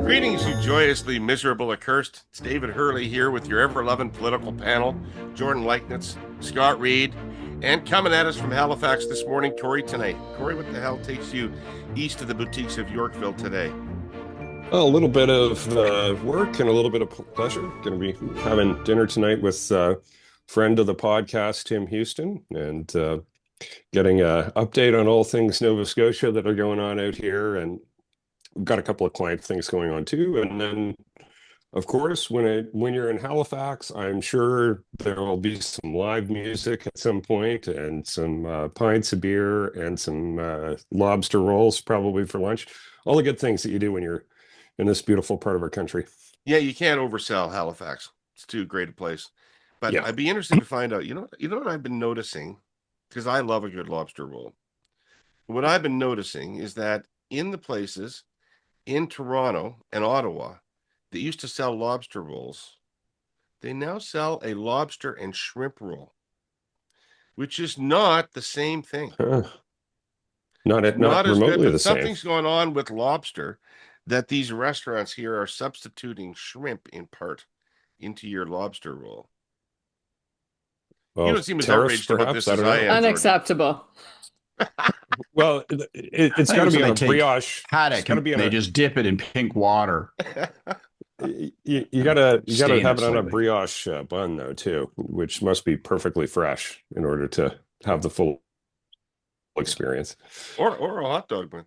Greetings, you joyously miserable accursed. It's David Herle here with your ever-loving political panel, Jordan Leichnitz, Scott Reid, and coming at us from Halifax this morning, Kory Teneycke. Kory, what the hell takes you east of the boutiques of Yorkville today? A little bit of work and a little bit of pleasure. Going to be having dinner tonight with friend of the podcast, Tim Houston, and getting an update on all things Nova Scotia that are going on out here. And we've got a couple of client things going on too. And then, of course, when you're in Halifax, I'm sure there will be some live music at some point and some pints of beer and some lobster rolls probably for lunch. All the good things that you do when you're in this beautiful part of our country. Yeah, you can't oversell Halifax. It's too great a place. But Yeah. I'd be interested to find out, you know what I've been noticing, because I love a good lobster roll. What I've been noticing is that in the places in Toronto and Ottawa that used to sell lobster rolls, they now sell a lobster and shrimp roll, which is not the same thing. Not as remotely good, the same. Something's going on with lobster that these restaurants here are substituting shrimp in part into your lobster roll. Well, You don't seem as tariffs, outraged about perhaps. this as I am, Jordan. Unacceptable. Well, it's got to be on a brioche. Haddock, they just dip it in pink water. You gotta have it on a slightly. brioche bun though too, which must be perfectly fresh in order to have the full experience. Or a hot dog bun.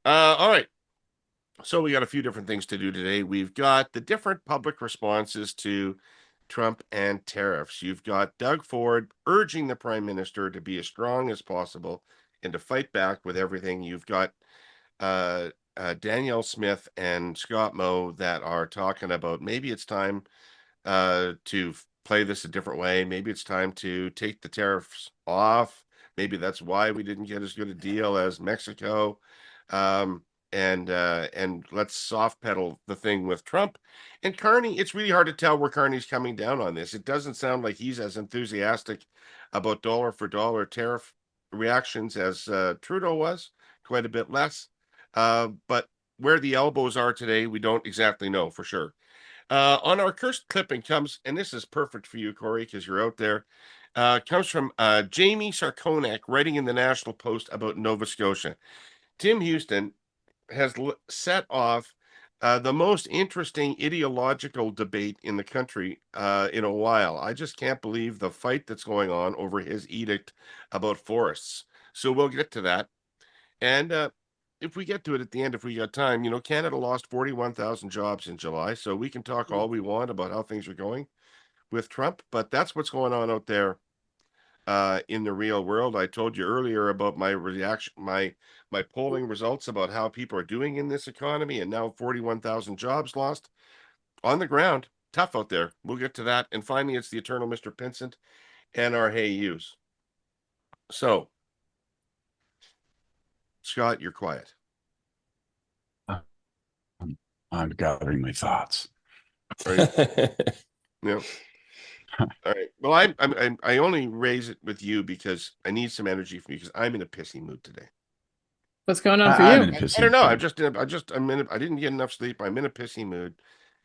All right. So we got a few different things to do today. We've got the different public responses to Trump and tariffs. You've got Doug Ford urging the prime minister to be as strong as possible and to fight back with everything. You've got Danielle Smith and Scott Moe that are talking about maybe it's time to play this a different way. Maybe it's time to take the tariffs off. Maybe that's why we didn't get as good a deal as Mexico. And let's soft pedal the thing with Trump. And Carney, it's really hard to tell where Carney's coming down on this. It doesn't sound like he's as enthusiastic about dollar for dollar tariff reactions as Trudeau was, quite a bit less. But where the elbows are today, we don't exactly know for sure. On our cursed clipping comes, and this is perfect for you, Kory, because you're out there, comes from Jamie Sarkonak writing in the National Post about Nova Scotia. Tim Houston has set off the most interesting ideological debate in the country in a while. I just can't believe the fight that's going on over his edict about forests. So we'll get to that. And if we get to it at the end, if we got time, Canada lost 41,000 jobs in July. So we can talk all we want about how things are going with Trump, but that's what's going on out there in the real world. I told you earlier about my reaction, my polling results about how people are doing in this economy, and now 41,000 jobs lost on the ground. Tough out there. We'll get to that. And finally, it's the eternal Mr. Pinsent and our Hey Yous. So, Scott, you're quiet. I'm gathering my thoughts. Yeah. All right. Well, I only raise it with you because I need some energy from you because I'm in a pissy mood today. What's going on for I'm you? in a pissy I don't know. mood. I didn't get enough sleep. I'm in a pissy mood,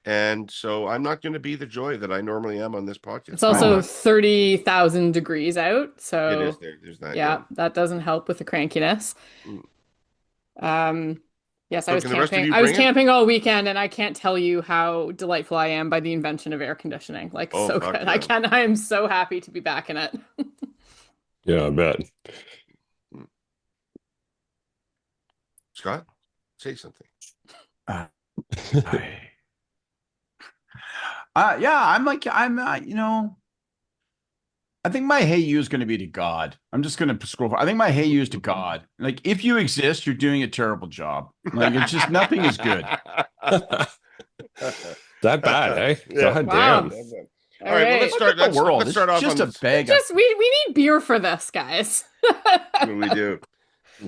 and so I'm not going to be the joy that I normally am on this podcast. It's also 30,000 degrees out, so it is there. There's that. yeah, that doesn't help with the crankiness. Yes, So I was can the rest of camping. you I was bring it? camping all weekend, and I can't tell you how delightful I am by the invention of air conditioning. Like, Oh, so fuck good. yeah. I am so happy to be back in it. Yeah, I bet. Scott, say something. Yeah, I think my hey you is going to be to God. I'm just going to scroll. I think my hey you is to God. Like, if you exist, you're doing a terrible job. Like, it's just nothing is good. That bad, eh? Yeah. God Wow. damn. All right. Well, let's Look start. at the world. Let's start off It's just on a this. bag. We need beer for this, guys. We do.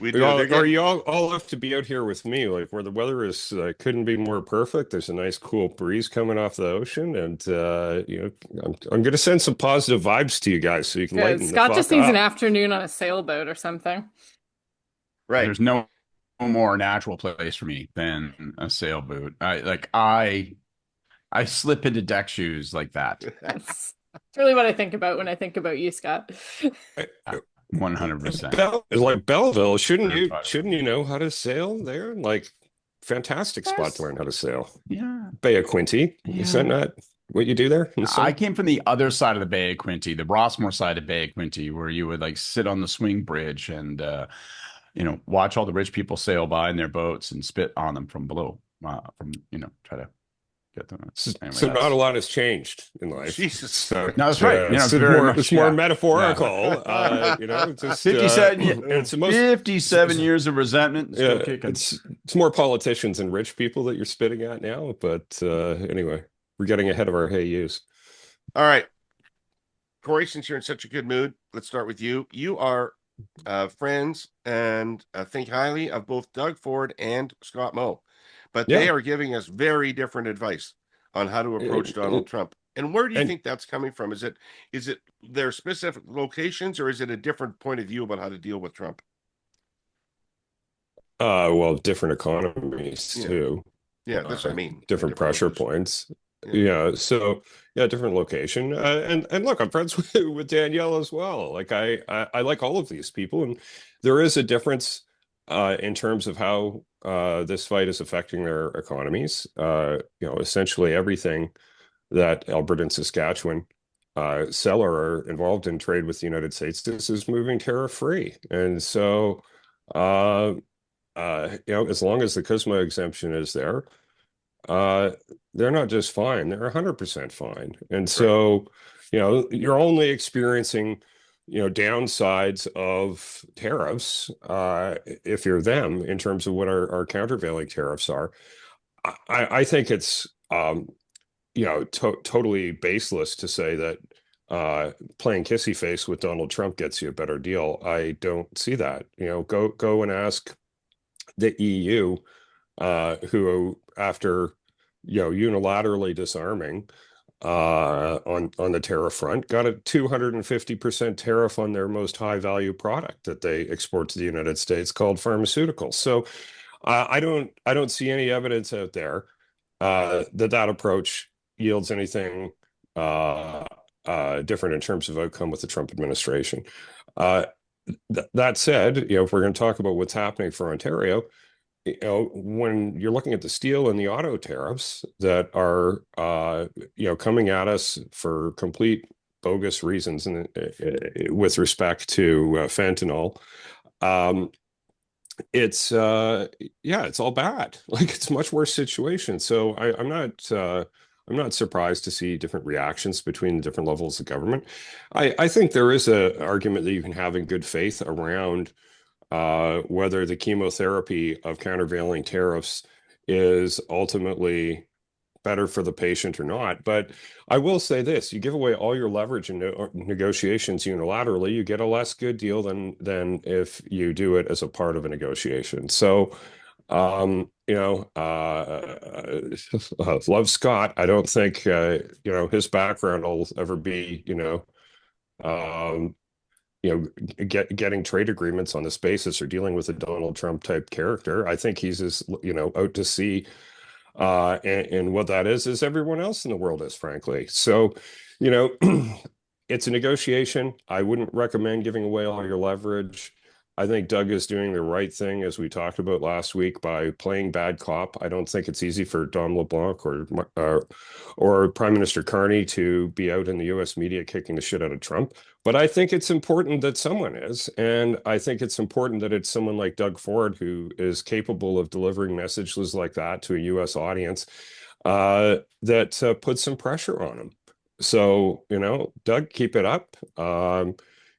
We do. Or you all have to be out here with me, like where the weather is couldn't be more perfect. There's a nice cool breeze coming off the ocean, and I'm going to send some positive vibes to you guys so you can lighten Scott the just fuck needs up. an afternoon on a sailboat or something. Right. There's no more natural place for me than a sailboat. I slip into deck shoes like that. That's really what I think about when I think about you, Scott. 100%. It's like Belleville, Certified. shouldn't you know how to sail there? Like, fantastic spot to There's, learn how to sail. Yeah. Bay of Quinte. Is that Yeah. not what you do there in the I summer? came from the other side of the Bay of Quinte, the Rossmore side of Bay of Quinte, where you would like sit on the swing bridge and watch all the rich people sail by in their boats and spit on them from below, try to get them. Anyway, So not a lot has changed in life. Jesus. So no, that's right. it's Very much, it's more yeah. metaphorical. Just 57, and it's the most 57 years of resentment still yeah, kicking. it's more politicians and rich people that you're spitting at now. But anyway, we're getting ahead of our hey yous. All right, Kory, since you're in such a good mood, let's start with you. You are friends and think highly of both Doug Ford and Scott Moe, but they Yeah. are giving us very different advice on how to approach Donald Trump. And where do you And think that's coming from? Is it their specific locations, or is it a different point of view about how to deal with Trump? well, different economies Yeah, too. yeah, that's what I mean. Different pressure locations. points. Yeah. Yeah, so yeah, different location. And look, I'm friends with Danielle as well. Like I like all of these people, and there is a difference in terms of how this fight is affecting their economies. Essentially everything that Alberta and Saskatchewan sell or are involved in trade with the United States, this is moving tariff free. And so uh as long as the CUSMA exemption is there, uh, they're not just fine, they're 100% fine. And so, you're only experiencing, downsides of tariffs if you're them in terms of what our countervailing tariffs are. I think it's, totally baseless to say that playing kissy face with Donald Trump gets you a better deal. I don't see that. Go and ask the EU, who after unilaterally disarming on the tariff front, got a 250% tariff on their most high value product that they export to the United States called pharmaceuticals. So I don't see any evidence out there that approach yields anything different in terms of outcome with the Trump administration. That said, if we're going to talk about what's happening for Ontario, when you're looking at the steel and the auto tariffs that are, coming at us for complete bogus reasons, and with respect to fentanyl, it's it's all bad. Like it's a much worse situation. So I'm not surprised to see different reactions between the different levels of government. I think there is a argument that you can have in good faith around whether the chemotherapy of countervailing tariffs is ultimately better for the patient or not. But I will say this: you give away all your leverage in negotiations unilaterally, you get a less good deal than if you do it as a part of a negotiation. So, love Scott. I don't think his background will ever be um, getting trade agreements on this basis or dealing with a Donald Trump type character. I think he's as out to sea, and what that is everyone else in the world is, frankly. So, you know, it's a negotiation. I wouldn't recommend giving away all your leverage. I think Doug is doing the right thing, as we talked about last week, by playing bad cop. I don't think it's easy for Dom LeBlanc or Prime Minister Carney to be out in the U.S. media kicking the shit out of Trump. But I think it's important that someone is, and I think it's important that it's someone like Doug Ford who is capable of delivering messages like that to a U.S. audience that puts some pressure on him. So, Doug, keep it up.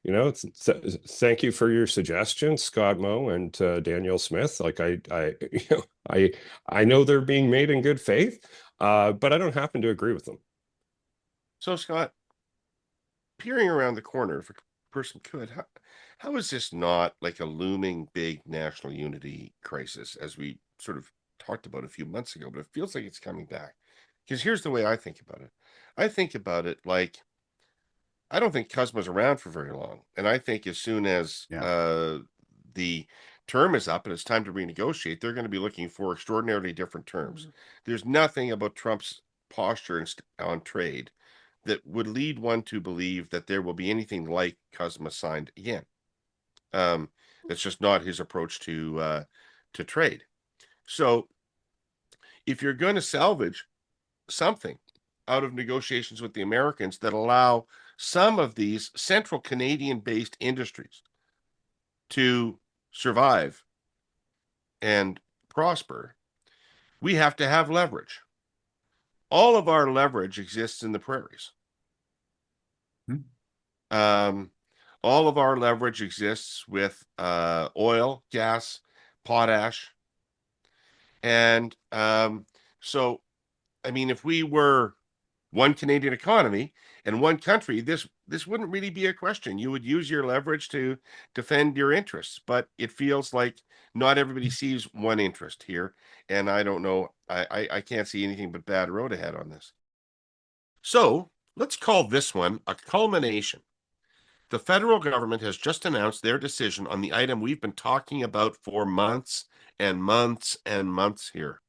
Thank you for your suggestions, Scott Moe and Danielle Smith. Like I know they're being made in good faith, but I don't happen to agree with them. So, Scott, peering around the corner, if a person could, how is this not like a looming big national unity crisis, as we sort of talked about a few months ago? But it feels like it's coming back. Because here's the way I think about it. I think about it like, I don't think CUSMA's around for very long. And I think as soon as the term is up and it's time to renegotiate, they're going to be looking for extraordinarily different terms. There's nothing about Trump's posture on trade that would lead one to believe that there will be anything like CUSMA signed again. That's just not his approach to trade. So if you're going to salvage something out of negotiations with the Americans that allow some of these central Canadian-based industries to survive and prosper, we have to have leverage. All of our leverage exists in the prairies. All of our leverage exists with oil, gas, potash. And so, I mean, if we were one Canadian economy and one country, this wouldn't really be a question. You would use your leverage to defend your interests, but it feels like not everybody sees one interest here. And I don't know, I can't see anything but bad road ahead on this. So let's call this one a culmination. The federal government has just announced their decision on the item we've been talking about for months and months and months here.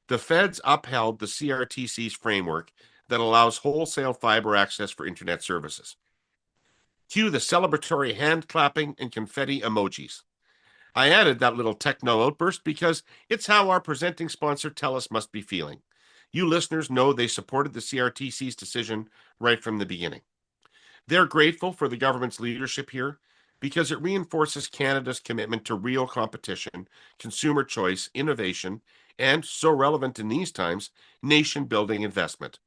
The feds upheld the CRTC's framework that allows wholesale fiber access for internet services. Cue the celebratory hand clapping and confetti emojis. I added that little techno outburst because it's how our presenting sponsor TELUS must be feeling. You listeners know they supported the CRTC's decision right from the beginning. They're grateful for the government's leadership here because it reinforces Canada's commitment to real competition, consumer choice, innovation, and, so relevant in these times, nation-building investment.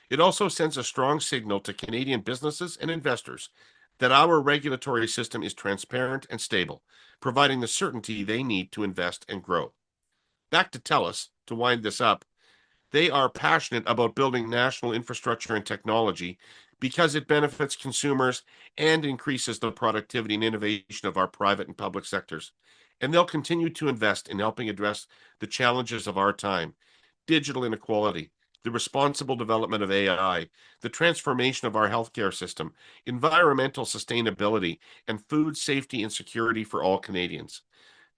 It also sends a strong signal to Canadian businesses and investors that our regulatory system is transparent and stable, providing the certainty they need to invest and grow. Back to TELUS, to wind this up, they are passionate about building national infrastructure and technology because it benefits consumers and increases the productivity and innovation of our private and public sectors. And they'll continue to invest in helping address the challenges of our time: digital inequality, the responsible development of AI, the transformation of our healthcare system, environmental sustainability, and food safety and security for all Canadians.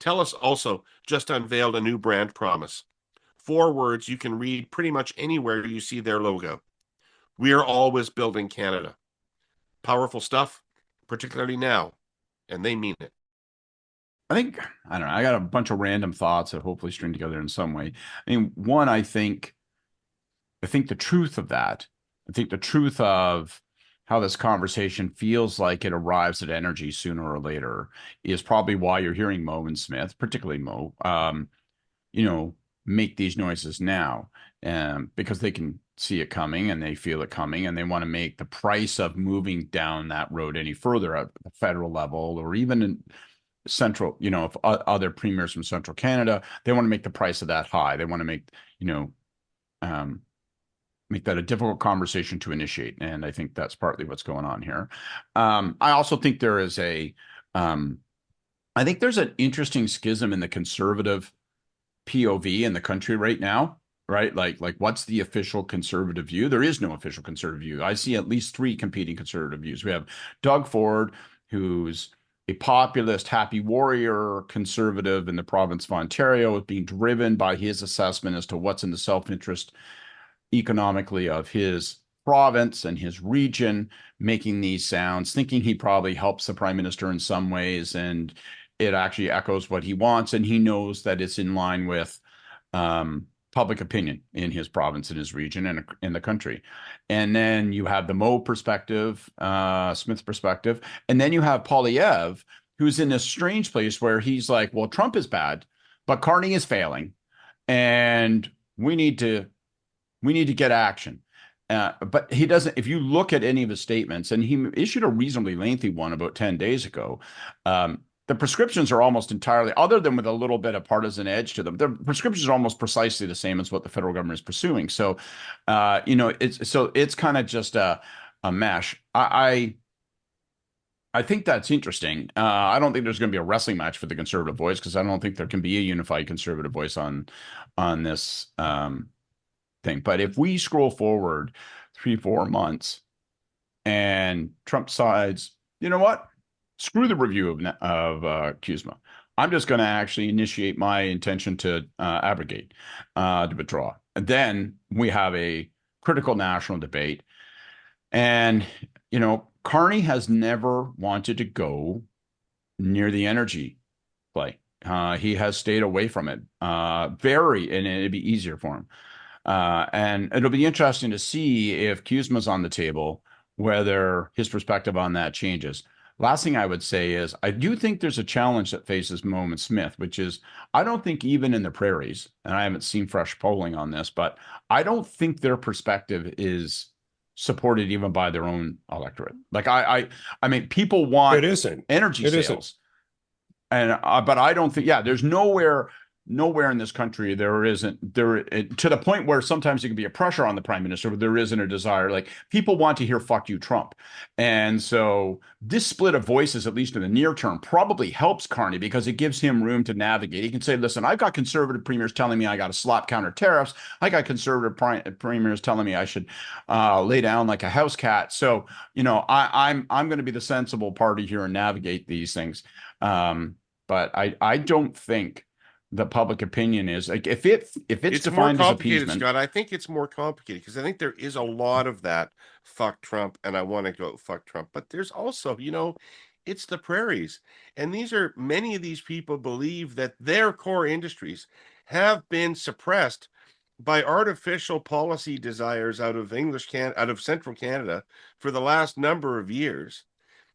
TELUS also just unveiled a new brand promise. 4 words you can read pretty much anywhere you see their logo. We are always building Canada. Powerful stuff, particularly now, and they mean it. I think, I don't know, I got a bunch of random thoughts that hopefully string together in some way. I mean, one, I think the truth of that, I think the truth of how this conversation feels like it arrives at energy sooner or later is probably why you're hearing Mo and Smith, particularly Mo, make these noises now, because they can see it coming and they feel it coming, and they want to make the price of moving down that road any further at the federal level or even in central, if other premiers from central Canada, they want to make the price of that high. They want to make, make that a difficult conversation to initiate. And I think that's partly what's going on here. I also think there is I think there's an interesting schism in the conservative POV in the country right now, right? Like what's the official conservative view? There is no official conservative view. I see at least 3 competing conservative views. We have Doug Ford, who's a populist, happy warrior conservative in the province of Ontario, being driven by his assessment as to what's in the self-interest economically of his province and his region, making these sounds, thinking he probably helps the prime minister in some ways, and it actually echoes what he wants, and he knows that it's in line with public opinion in his province, in his region, and in the country. And then you have the Mo perspective, Smith's perspective, and then you have Poilievre, who's in this strange place where he's like, well, Trump is bad, but Carney is failing, and we need to get action. But he doesn't, if you look at any of his statements, and he issued a reasonably lengthy one about 10 days ago, the prescriptions are almost entirely, other than with a little bit of partisan edge to them, the prescriptions are almost precisely the same as what the federal government is pursuing. So, it's kind of just a mesh. I think that's interesting. I don't think there's going to be a wrestling match for the conservative voice, because I don't think there can be a unified conservative voice on this thing. But if we scroll forward 3-4 months and Trump decides, you know what? Screw the review of CUSMA. I'm just going to actually initiate my intention to abrogate, to withdraw. And then we have a critical national debate. And, Carney has never wanted to go near the energy play. He has stayed away from it, and it'd be easier for him. And it'll be interesting to see if CUSMA's on the table, whether his perspective on that changes. Last thing I would say is I do think there's a challenge that faces Moe and Smith, which is I don't think even in the prairies, and I haven't seen fresh polling on this, but I don't think their perspective is supported even by their own electorate. Like I mean, people want It isn't. energy It sales. isn't. And but I don't think, there's nowhere in this country to the point where sometimes there can be a pressure on the prime minister, but there isn't a desire. Like, people want to hear "fuck you, Trump," and so this split of voices, at least in the near term, probably helps Carney because it gives him room to navigate. He can say, "Listen, I've got conservative premiers telling me I got to slap counter tariffs. I got conservative premiers telling me I should lay down like a house cat. So I'm going to be the sensible party here and navigate these things." But I don't think the public opinion is like if it's defined as appeasement. Scott. I think it's more complicated because I think there is a lot of that fuck Trump and I want to go fuck Trump. But there's also, it's the prairies. And many of these people believe that their core industries have been suppressed by artificial policy desires out of central Canada for the last number of years.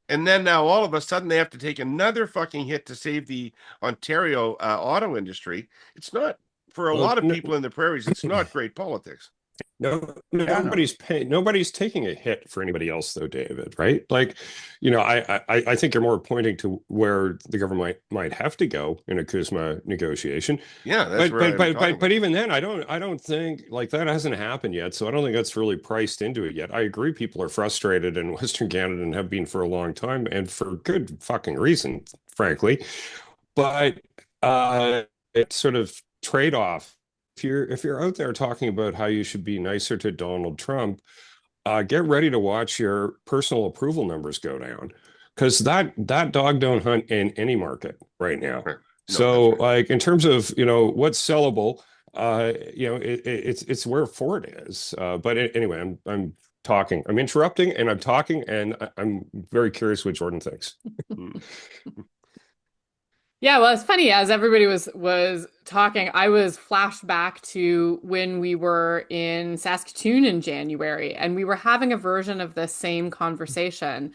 And then now all of a sudden they have to take another fucking hit to save the Ontario auto industry. It's not, for a lot of people in the prairies, it's not great politics. No, nobody's taking a hit for anybody else though, David, right? Like, I think you're more pointing to where the government might have to go in a CUSMA negotiation. Yeah, that's but even then, I don't think like that hasn't happened yet. So I don't think that's really priced into it yet. I agree people are frustrated in Western Canada and have been for a long time, and for good fucking reason, frankly. But it's sort of trade-off. If you're out there talking about how you should be nicer to Donald Trump, get ready to watch your personal approval numbers go down, because that dog don't hunt in any market right now. Right. No, So, right. like in terms of what's sellable, it's where Ford is. But anyway, I'm talking. I'm interrupting, and I'm talking, and I'm very curious what Jordan thinks. Yeah, well, it's funny as everybody was talking, I was flashed back to when we were in Saskatoon in January, and we were having a version of the same conversation,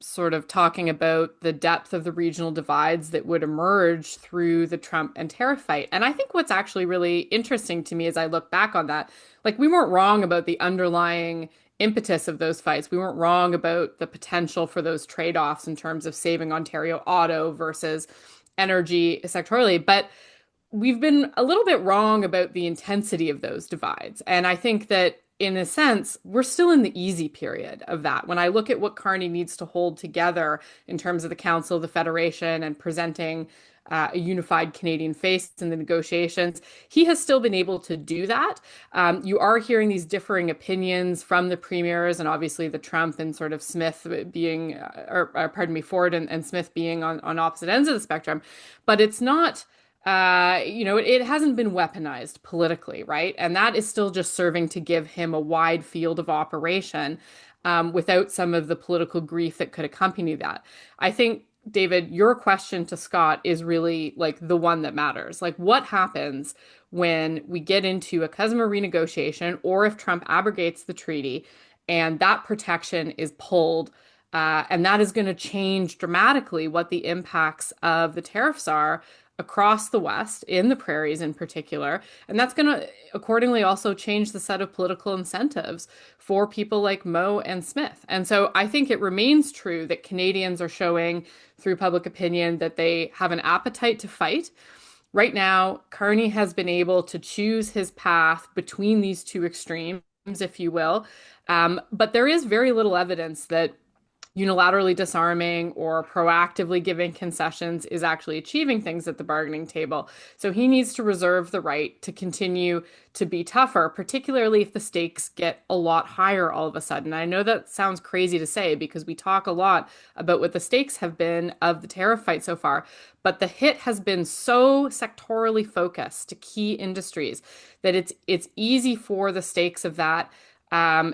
sort of talking about the depth of the regional divides that would emerge through the Trump and tariff fight. And I think what's actually really interesting to me as I look back on that, like, we weren't wrong about the underlying impetus of those fights. We weren't wrong about the potential for those trade-offs in terms of saving Ontario auto versus energy sectorially, but we've been a little bit wrong about the intensity of those divides. And I think that in a sense, we're still in the easy period of that. When I look at what Carney needs to hold together in terms of the Council of the Federation and presenting a unified Canadian face in the negotiations, he has still been able to do that. You are hearing these differing opinions from the premiers, and obviously the Trump and sort of Smith being, Ford and Smith being on opposite ends of the spectrum. But it's not, it hasn't been weaponized politically, right? And that is still just serving to give him a wide field of operation without some of the political grief that could accompany that. I think, David, your question to Scott is really like the one that matters. Like, what happens when we get into a CUSMA renegotiation, or if Trump abrogates the treaty and that protection is pulled, and that is going to change dramatically what the impacts of the tariffs are across the West, in the prairies in particular. And that's going to accordingly also change the set of political incentives for people like Moe and Smith. And so I think it remains true that Canadians are showing through public opinion that they have an appetite to fight. Right now, Carney has been able to choose his path between these two extremes, if you will. But there is very little evidence that unilaterally disarming or proactively giving concessions is actually achieving things at the bargaining table. So he needs to reserve the right to continue to be tougher, particularly if the stakes get a lot higher all of a sudden. I know that sounds crazy to say because we talk a lot about what the stakes have been of the tariff fight so far, but the hit has been so sectorally focused to key industries that it's easy for the stakes of that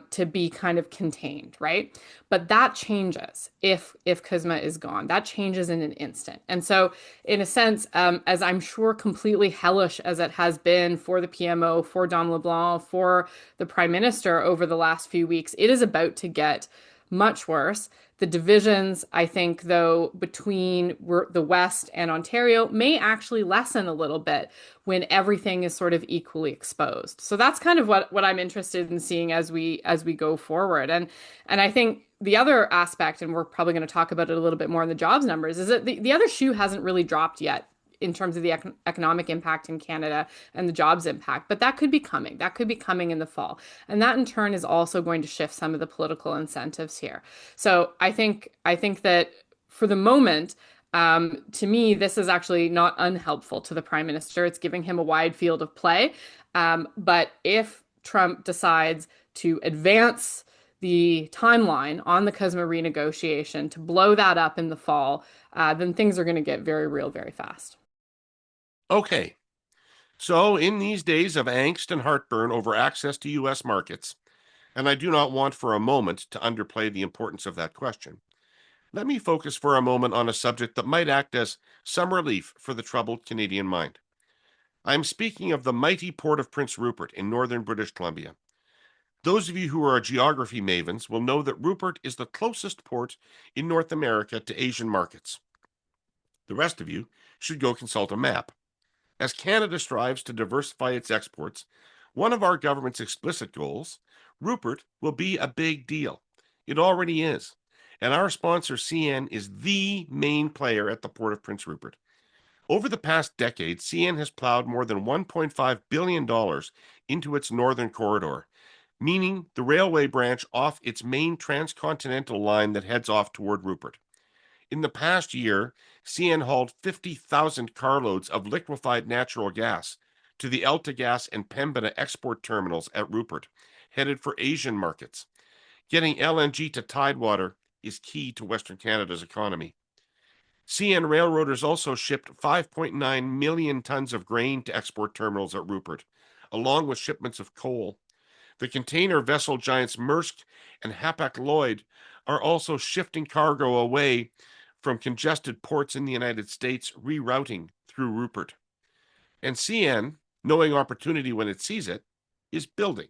to be kind of contained, right? But that changes if CUSMA is gone. That changes in an instant. And so, in a sense, as I'm sure completely hellish as it has been for the PMO, for Don LeBlanc, for the Prime Minister over the last few weeks, it is about to get much worse. The divisions, I think, though, between the West and Ontario may actually lessen a little bit when everything is sort of equally exposed. So that's kind of what I'm interested in seeing as we go forward. And I think the other aspect, and we're probably going to talk about it a little bit more in the jobs numbers, is that the other shoe hasn't really dropped yet in terms of the economic impact in Canada and the jobs impact, but that could be coming. That could be coming in the fall. And that in turn is also going to shift some of the political incentives here. So I think that for the moment, to me, this is actually not unhelpful to the Prime Minister. It's giving him a wide field of play. But if Trump decides to advance the timeline on the CUSMA renegotiation to blow that up in the fall, then things are going to get very real very fast. Okay. So in these days of angst and heartburn over access to U.S. markets, and I do not want for a moment to underplay the importance of that question, let me focus for a moment on a subject that might act as some relief for the troubled Canadian mind. I am speaking of the mighty port of Prince Rupert in northern British Columbia. Those of you who are geography mavens will know that Rupert is the closest port in North America to Asian markets. The rest of you should go consult a map. As Canada strives to diversify its exports, one of our government's explicit goals, Rupert will be a big deal. It already is. And our sponsor, CN, is the main player at the Port of Prince Rupert. Over the past decade, CN has plowed more than $1.5 billion into its northern corridor, meaning the railway branch off its main transcontinental line that heads off toward Rupert. In the past year, CN hauled 50,000 carloads of liquefied natural gas to the AltaGas and Pembina export terminals at Rupert, headed for Asian markets. Getting LNG to Tidewater is key to Western Canada's economy. CN railroaders also shipped 5.9 million tons of grain to export terminals at Rupert, along with shipments of coal. The container vessel giants Maersk and Hapag-Lloyd are also shifting cargo away from congested ports in the United States, rerouting through Rupert. And CN, knowing opportunity when it sees it, is building,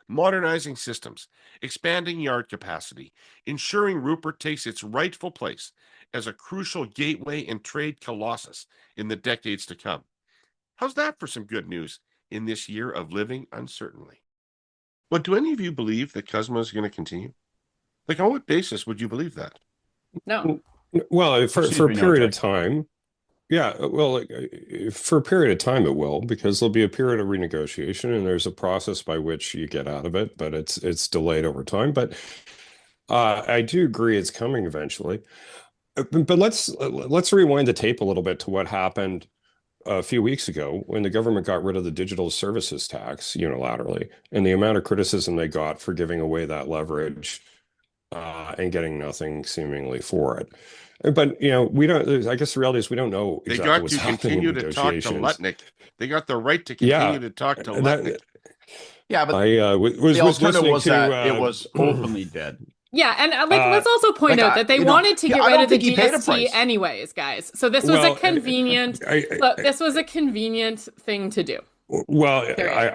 modernizing systems, expanding yard capacity, ensuring Rupert takes its rightful place as a crucial gateway and trade colossus in the decades to come. How's that for some good news in this year of living uncertainly? Well, do any of you believe that CUSMA is going to continue? Like, on what basis would you believe that? No. Well, for Excuse a me, no, period of Jack. time, yeah, well, for a period of time it will, because there'll be a period of renegotiation, and there's a process by which you get out of it, but it's delayed over time. But I do agree it's coming eventually. But let's rewind the tape a little bit to what happened a few weeks ago when the government got rid of the digital services tax unilaterally, and the amount of criticism they got for giving away that leverage and getting nothing seemingly for it. But we don't. I guess the reality is we don't know They exactly got what's to happening in continue to talk to negotiations. Leichnitz. They got the right to Yeah, continue to talk to that Leichnitz. Yeah, but I was the alternative listening was to that it was openly dead. Yeah, and let's also point out that they wanted to get I rid don't of the think he paid a GST price. anyways, guys. So this was a well, convenient this was a convenient thing to do. well, Period.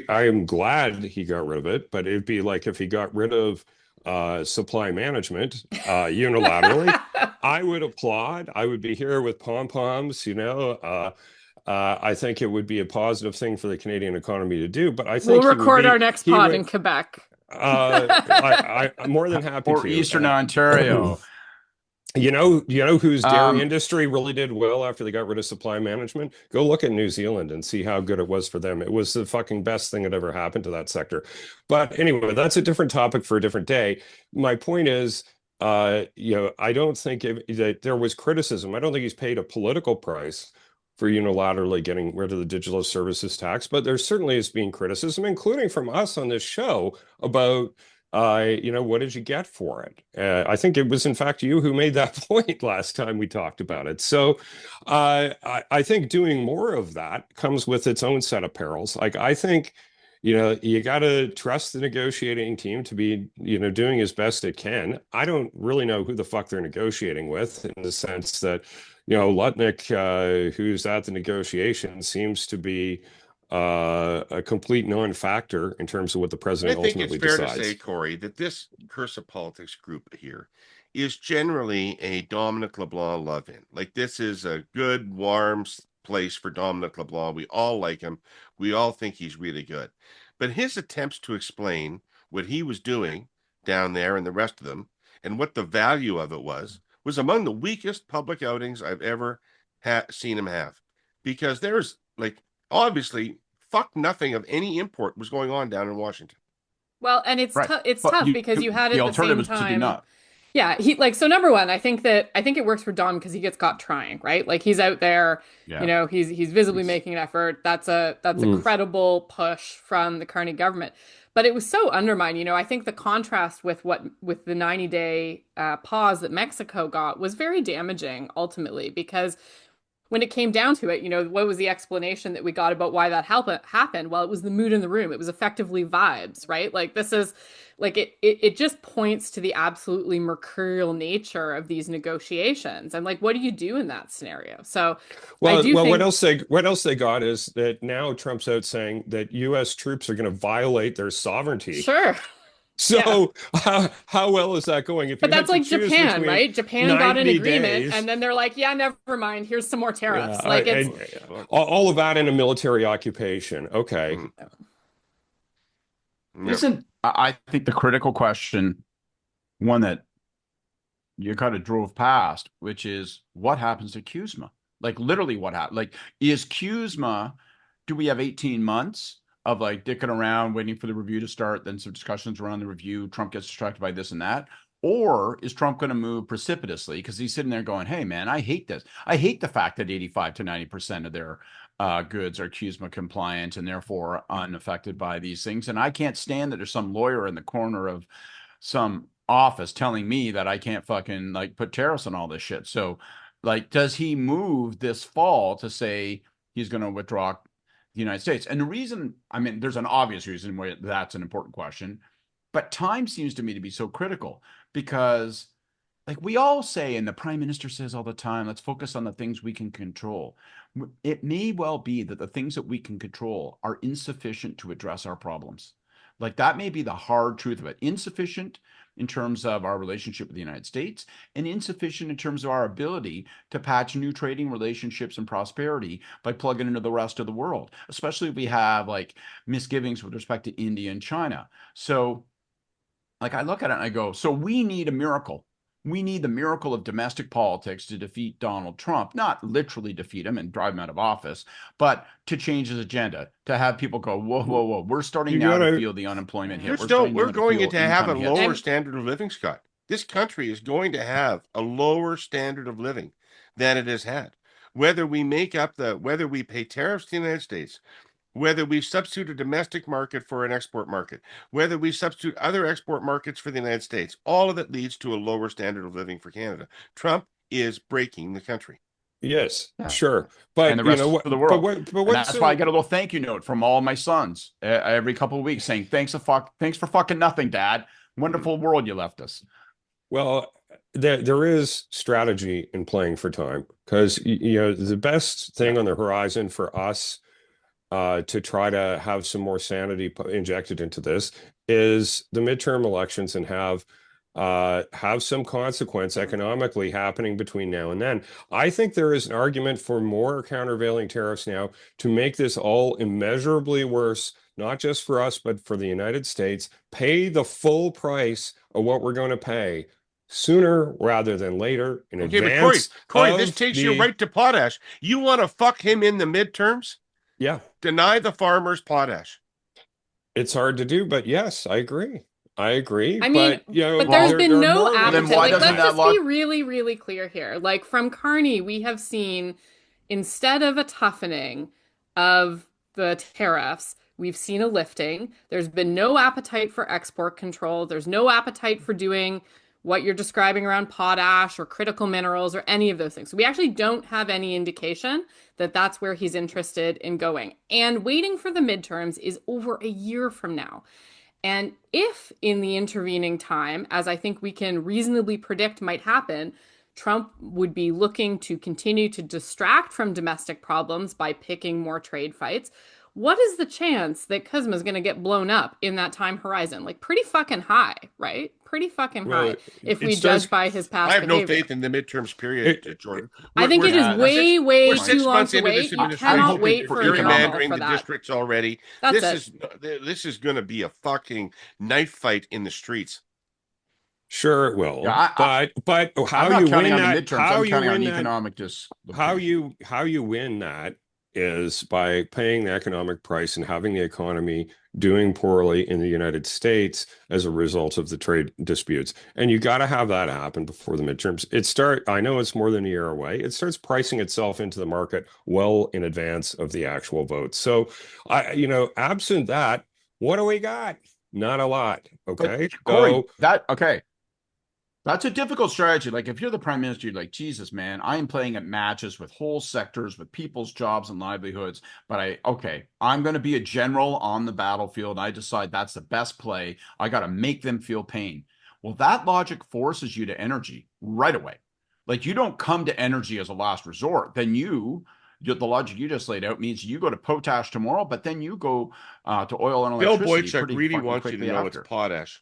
I am glad he got rid of it, but it'd be like if he got rid of supply management unilaterally. I would applaud. I would be here with pom-poms, I think it would be a positive thing for the Canadian economy to do, but I think We'll record our next pod in Quebec. I'm more than happy Or to. Eastern Ontario. You know whose dairy industry really did well after they got rid of supply management? Go look at New Zealand and see how good it was for them. It was the fucking best thing that ever happened to that sector. But anyway, that's a different topic for a different day. My point is, I don't think that there was criticism. I don't think he's paid a political price for unilaterally getting rid of the digital services tax, but there certainly has been criticism, including from us on this show, about what did you get for it? I think it was, in fact, you who made that point last time we talked about it. So I think doing more of that comes with its own set of perils. Like, I think, you got to trust the negotiating team to be, doing as best it can. I don't really know who the fuck they're negotiating with, in the sense that, Lutnick, who's at the negotiation, seems to be a complete non-factor in terms of what the I president think it's ultimately fair decides. to say, Kory, that this curse of politics group here is generally a Dominic LeBlanc love-in. Like, this is a good, warm place for Dominic LeBlanc. We all like him. We all think he's really good. But his attempts to explain what he was doing down there and the rest of them, and what the value of it was among the weakest public outings I've ever seen him have. Because there's, like, obviously, fuck nothing of any import was going on down in Washington. Well, and it's Right. it's But tough because you had the at the same alternative is to do time. not. Yeah, so number one, I think it works for Dom because he gets caught trying, right? Like, he's out there, Yeah. he's visibly making an effort. That's a credible push from the Carney government. But it was so undermined. I think the contrast with the 90-day pause that Mexico got was very damaging ultimately, because when it came down to it, what was the explanation that we got about why that happened? Well, it was the mood in the room. It was effectively vibes, right? Like, this is like it just points to the absolutely mercurial nature of these negotiations. And, like, what do you do in that scenario? So I do think what else they got is that now Trump's out saying that U.S. troops are going to violate their sovereignty. Sure. So how well is that going? But that's like Japan, right? Japan got an agreement, and then they're like, yeah, never mind. Here's some more tariffs. All of that in a military occupation. Okay. Isn't, I think, the critical question, one that you kind of drove past, which is what happens to CUSMA? Like, literally what happened? Like, is CUSMA, do we have 18 months of, like, dicking around, waiting for the review to start, then some discussions around the review, Trump gets distracted by this and that? Or is Trump going to move precipitously because he's sitting there going, hey, man, I hate this. I hate the fact that 85 to 90% of their goods are CUSMA compliant and therefore unaffected by these things. And I can't stand that there's some lawyer in the corner of some office telling me that I can't fucking, like, put tariffs on all this shit. So, like, does he move this fall to say he's going to withdraw the United States? And the reason, I mean, there's an obvious reason why that's an important question, but time seems to me to be so critical because, like, we all say, and the prime minister says all the time, let's focus on the things we can control. It may well be that the things that we can control are insufficient to address our problems. Like, that may be the hard truth of it. Insufficient in terms of our relationship with the United States, and insufficient in terms of our ability to patch new trading relationships and prosperity by plugging into the rest of the world, especially if we have, like, misgivings with respect to India and China. So, like, I look at it and I go, so we need a miracle. We need the miracle of domestic politics to defeat Donald Trump, not literally defeat him and drive him out of office, but to change his agenda, to have people go, whoa, whoa, whoa, we're starting now to feel the unemployment hit. We're going to have a lower standard of living, Scott. This country is going to have a lower standard of living than it has had. Whether we pay tariffs to the United States, whether we substitute a domestic market for an export market, whether we substitute other export markets for the United States, all of it leads to a lower standard of living for Canada. Trump is breaking the country. Yes, sure. But and the rest of the world. But that's why I get a little thank you note from all my sons every couple of weeks saying, thanks for fucking nothing, Dad. Wonderful world you left us. Well, there is strategy in playing for time, because the best thing on the horizon for us to try to have some more sanity injected into this is the midterm elections, and have some consequence economically happening between now and then. I think there is an argument for more countervailing tariffs now to make this all immeasurably worse, not just for us, but for the United States. Pay the full price of what we're going to pay sooner rather than later, in advance. But Kory, this takes you right to potash. You want to fuck him in the midterms? Yeah. Deny the farmers potash. It's hard to do, but yes, I agree. I agree. I mean, But, you know, but there's been there are no more Well, then appetite. why Like, doesn't let's that just lock- be really, really clear here. Like, from Carney, we have seen, instead of a toughening of the tariffs, we've seen a lifting. There's been no appetite for export control. There's no appetite for doing what you're describing around potash or critical minerals or any of those things. So we actually don't have any indication that that's where he's interested in going. And waiting for the midterms is over a year from now. And if in the intervening time, as I think we can reasonably predict might happen, Trump would be looking to continue to distract from domestic problems by picking more trade fights, what is the chance that Kuzma is going to get blown up in that time horizon? Like, pretty fucking high, right? Pretty fucking well, high if it we starts judge by his I past have no behavior. faith in the midterms period, it, Jordan. I think it is that's way, we're way 6 too long months to into wait. this You administration. cannot hoping wait for for a miracle Gerrymandering for the that. districts already. That's This is going to be a fucking knife fight in the streets. sure it will. Yeah, but I'm how not you counting win on the that, midterms. how I'm you counting on win that, economic dislocation. how you win that is by paying the economic price and having the economy doing poorly in the United States as a result of the trade disputes. And you got to have that happen before the midterms. I know it's more than a year away. It starts pricing itself into the market well in advance of the actual vote. So absent that, what do we got? Not a lot. Okay. But Kory, So that's a difficult strategy. Like, if you're the prime minister, you're like, Jesus, man, I am playing at matches with whole sectors, with people's jobs and livelihoods. But I'm going to be a general on the battlefield. I decide that's the best play. I got to make them feel pain. Well, that logic forces you to energy right away. Like, you don't come to energy as a last resort. Then the logic you just laid out means you go to potash tomorrow, but then you go to oil and Bill electricity Boychuk pretty really fucking wants you to quickly know after. it's potash.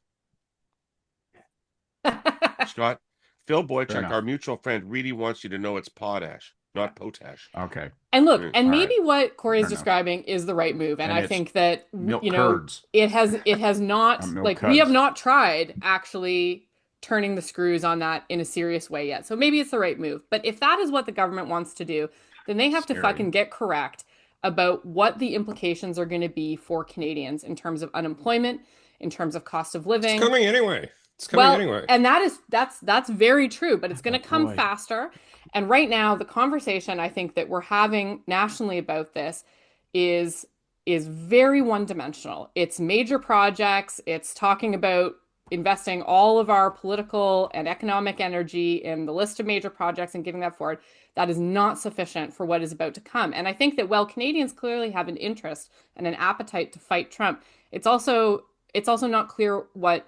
Scott, Phil Boychuk, our mutual friend, really wants you to know it's potash, not potash. Okay. And look, and All maybe right. what Kory is Fair enough. describing is the right move. And And I it's think that, milk you know, curds. it has not, Milk like, we have cuds. not tried actually turning the screws on that in a serious way yet. So maybe it's the right move. But if that is what the government wants to do, then they have to Scary. fucking get correct about what the implications are going to be for Canadians in terms of unemployment, in terms of cost of living. it's coming anyway. It's coming anyway. And that's very true, but it's going to come boy. faster. And right now, the conversation I think that we're having nationally about this is very one-dimensional. It's major projects. It's talking about investing all of our political and economic energy in the list of major projects and giving that forward. That is not sufficient for what is about to come. And I think that while Canadians clearly have an interest and an appetite to fight Trump, it's also not clear what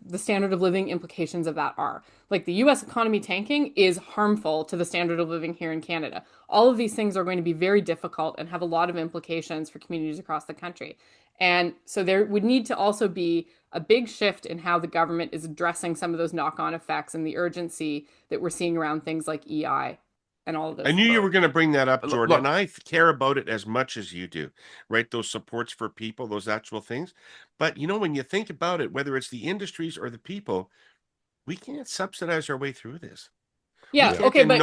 the standard of living implications of that are. Like, the US economy tanking is harmful to the standard of living here in Canada. All of these things are going to be very difficult and have a lot of implications for communities across the country. And so there would need to also be a big shift in how the government is addressing some of those knock-on effects and the urgency that we're seeing around things like EI and all of those. I knew you were going to bring that up, Jordan, Look. and I care about it as much as you do, right? Those supports for people, those actual things. But, when you think about it, whether it's the industries or the people, we can't subsidize our way through this. Yeah, We okay, but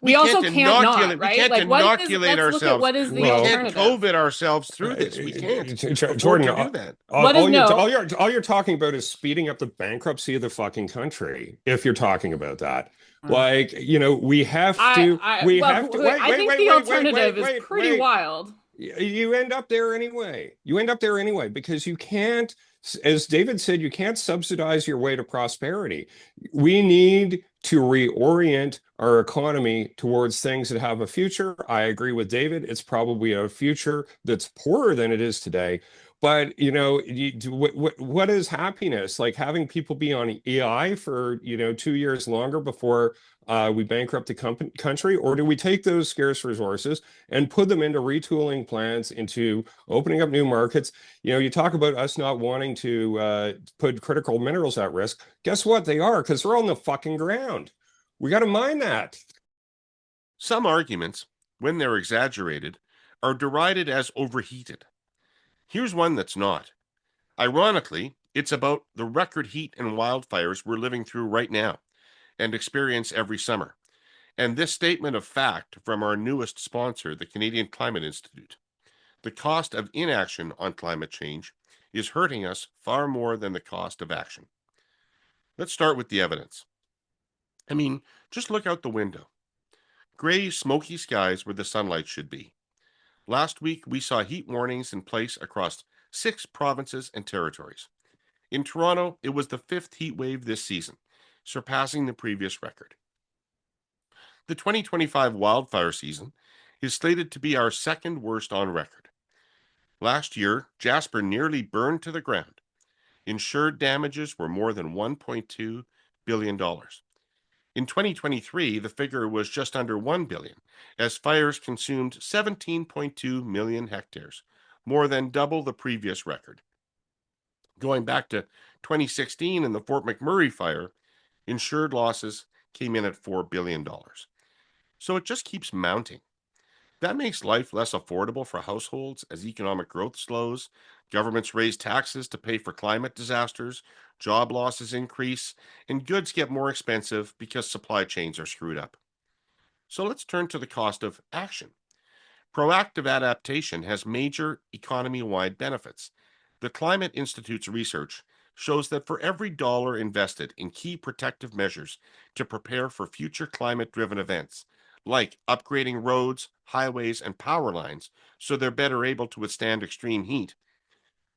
we also can't not, right? We can't Like, inoculate let's look at ourselves. what is the We can't alternative. COVID ourselves through this. We can't. Jordan, afford to do that. all you're talking about is speeding up the bankruptcy of the fucking country. If you're talking about that, like, we have to. I think the alternative is pretty wild. You end up there anyway. Because you can't, as David said, you can't subsidize your way to prosperity. We need to reorient our economy towards things that have a future. I agree with David. It's probably a future that's poorer than it is today. But, what is happiness? Like, having people be on EI for, 2 years longer before we bankrupt the country? Or do we take those scarce resources and put them into retooling plans, into opening up new markets? You talk about us not wanting to put critical minerals at risk. Guess what? They are, because they're on the fucking ground. We got to mine that. Some arguments, when they're exaggerated, are derided as overheated. Here's one that's not. Ironically, it's about the record heat and wildfires we're living through right now and experience every summer. And this statement of fact from our newest sponsor, the Canadian Climate Institute. The cost of inaction on climate change is hurting us far more than the cost of action. Let's start with the evidence. I mean, just look out the window. Gray, smoky skies where the sunlight should be. Last week, we saw heat warnings in place across 6 provinces and territories. In Toronto, it was the 5th heat wave this season, surpassing the previous record. The 2025 wildfire season is slated to be our 2nd worst on record. Last year, Jasper nearly burned to the ground. Insured damages were more than $1.2 billion. In 2023, the figure was just under $1 billion, as fires consumed 17.2 million hectares, more than double the previous record. Going back to 2016 and the Fort McMurray fire, insured losses came in at $4 billion. So it just keeps mounting. That makes life less affordable for households as economic growth slows, governments raise taxes to pay for climate disasters, job losses increase, and goods get more expensive because supply chains are screwed up. So let's turn to the cost of action. Proactive adaptation has major economy-wide benefits. The Climate Institute's research shows that for every dollar invested in key protective measures to prepare for future climate-driven events, like upgrading roads, highways, and power lines so they're better able to withstand extreme heat,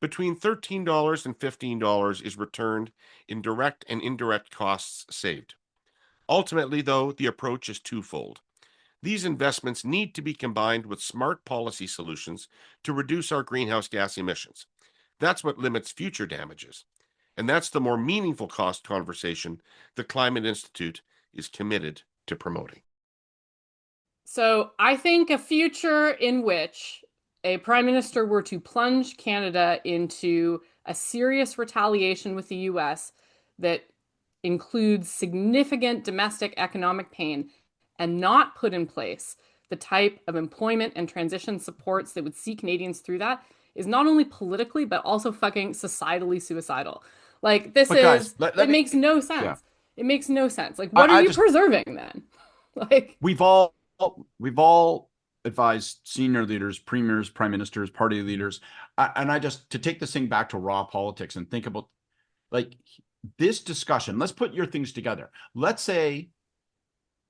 between $13 and $15 is returned in direct and indirect costs saved. Ultimately, though, the approach is twofold. These investments need to be combined with smart policy solutions to reduce our greenhouse gas emissions. That's what limits future damages. And that's the more meaningful cost conversation the Climate Institute is committed to promoting. So I think a future in which a prime minister were to plunge Canada into a serious retaliation with the US that includes significant domestic economic pain and not put in place the type of employment and transition supports that would see Canadians through that is not only politically, but also fucking societally suicidal. Like, this is, it makes no sense. Yeah. It makes no sense. Like, what are you preserving then? Like, we've all advised senior leaders, premiers, prime ministers, party leaders, and I just, to take this thing back to raw politics and think about, like, this discussion. Let's put your things together. Let's say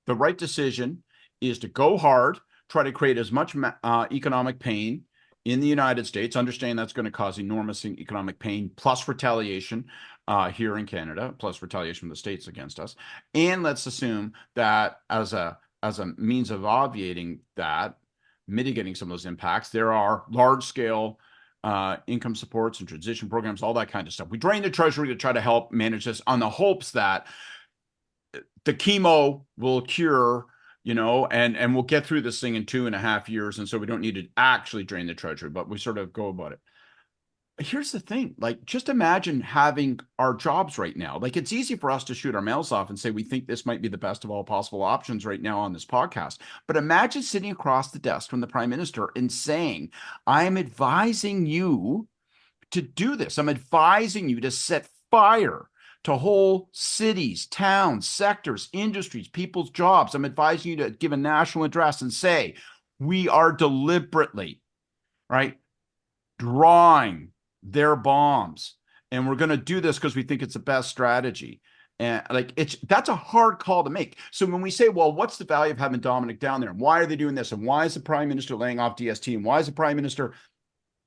the right decision is to go hard, try to create as much economic pain in the United States, understand that's going to cause enormous economic pain, plus retaliation here in Canada, plus retaliation from the states against us. And let's assume that as a means of obviating that, mitigating some of those impacts, there are large-scale income supports and transition programs, all that kind of stuff. We drain the treasury to try to help manage this on the hopes that the chemo will cure, and we'll get through this thing in 2.5 years. And so we don't need to actually drain the treasury, but we sort of go about it. Here's the thing, like, just imagine having our jobs right now. Like, it's easy for us to shoot our mouths off and say we think this might be the best of all possible options right now on this podcast. But imagine sitting across the desk from the prime minister and saying, I am advising you to do this. I'm advising you to set fire to whole cities, towns, sectors, industries, people's jobs. I'm advising you to give a national address and say, we are deliberately, right, drawing their bombs, and we're going to do this because we think it's the best strategy. And like, that's a hard call to make. So when we say, well, what's the value of having Dominic down there, and why are they doing this, and why is the prime minister laying off DST, and why is the prime minister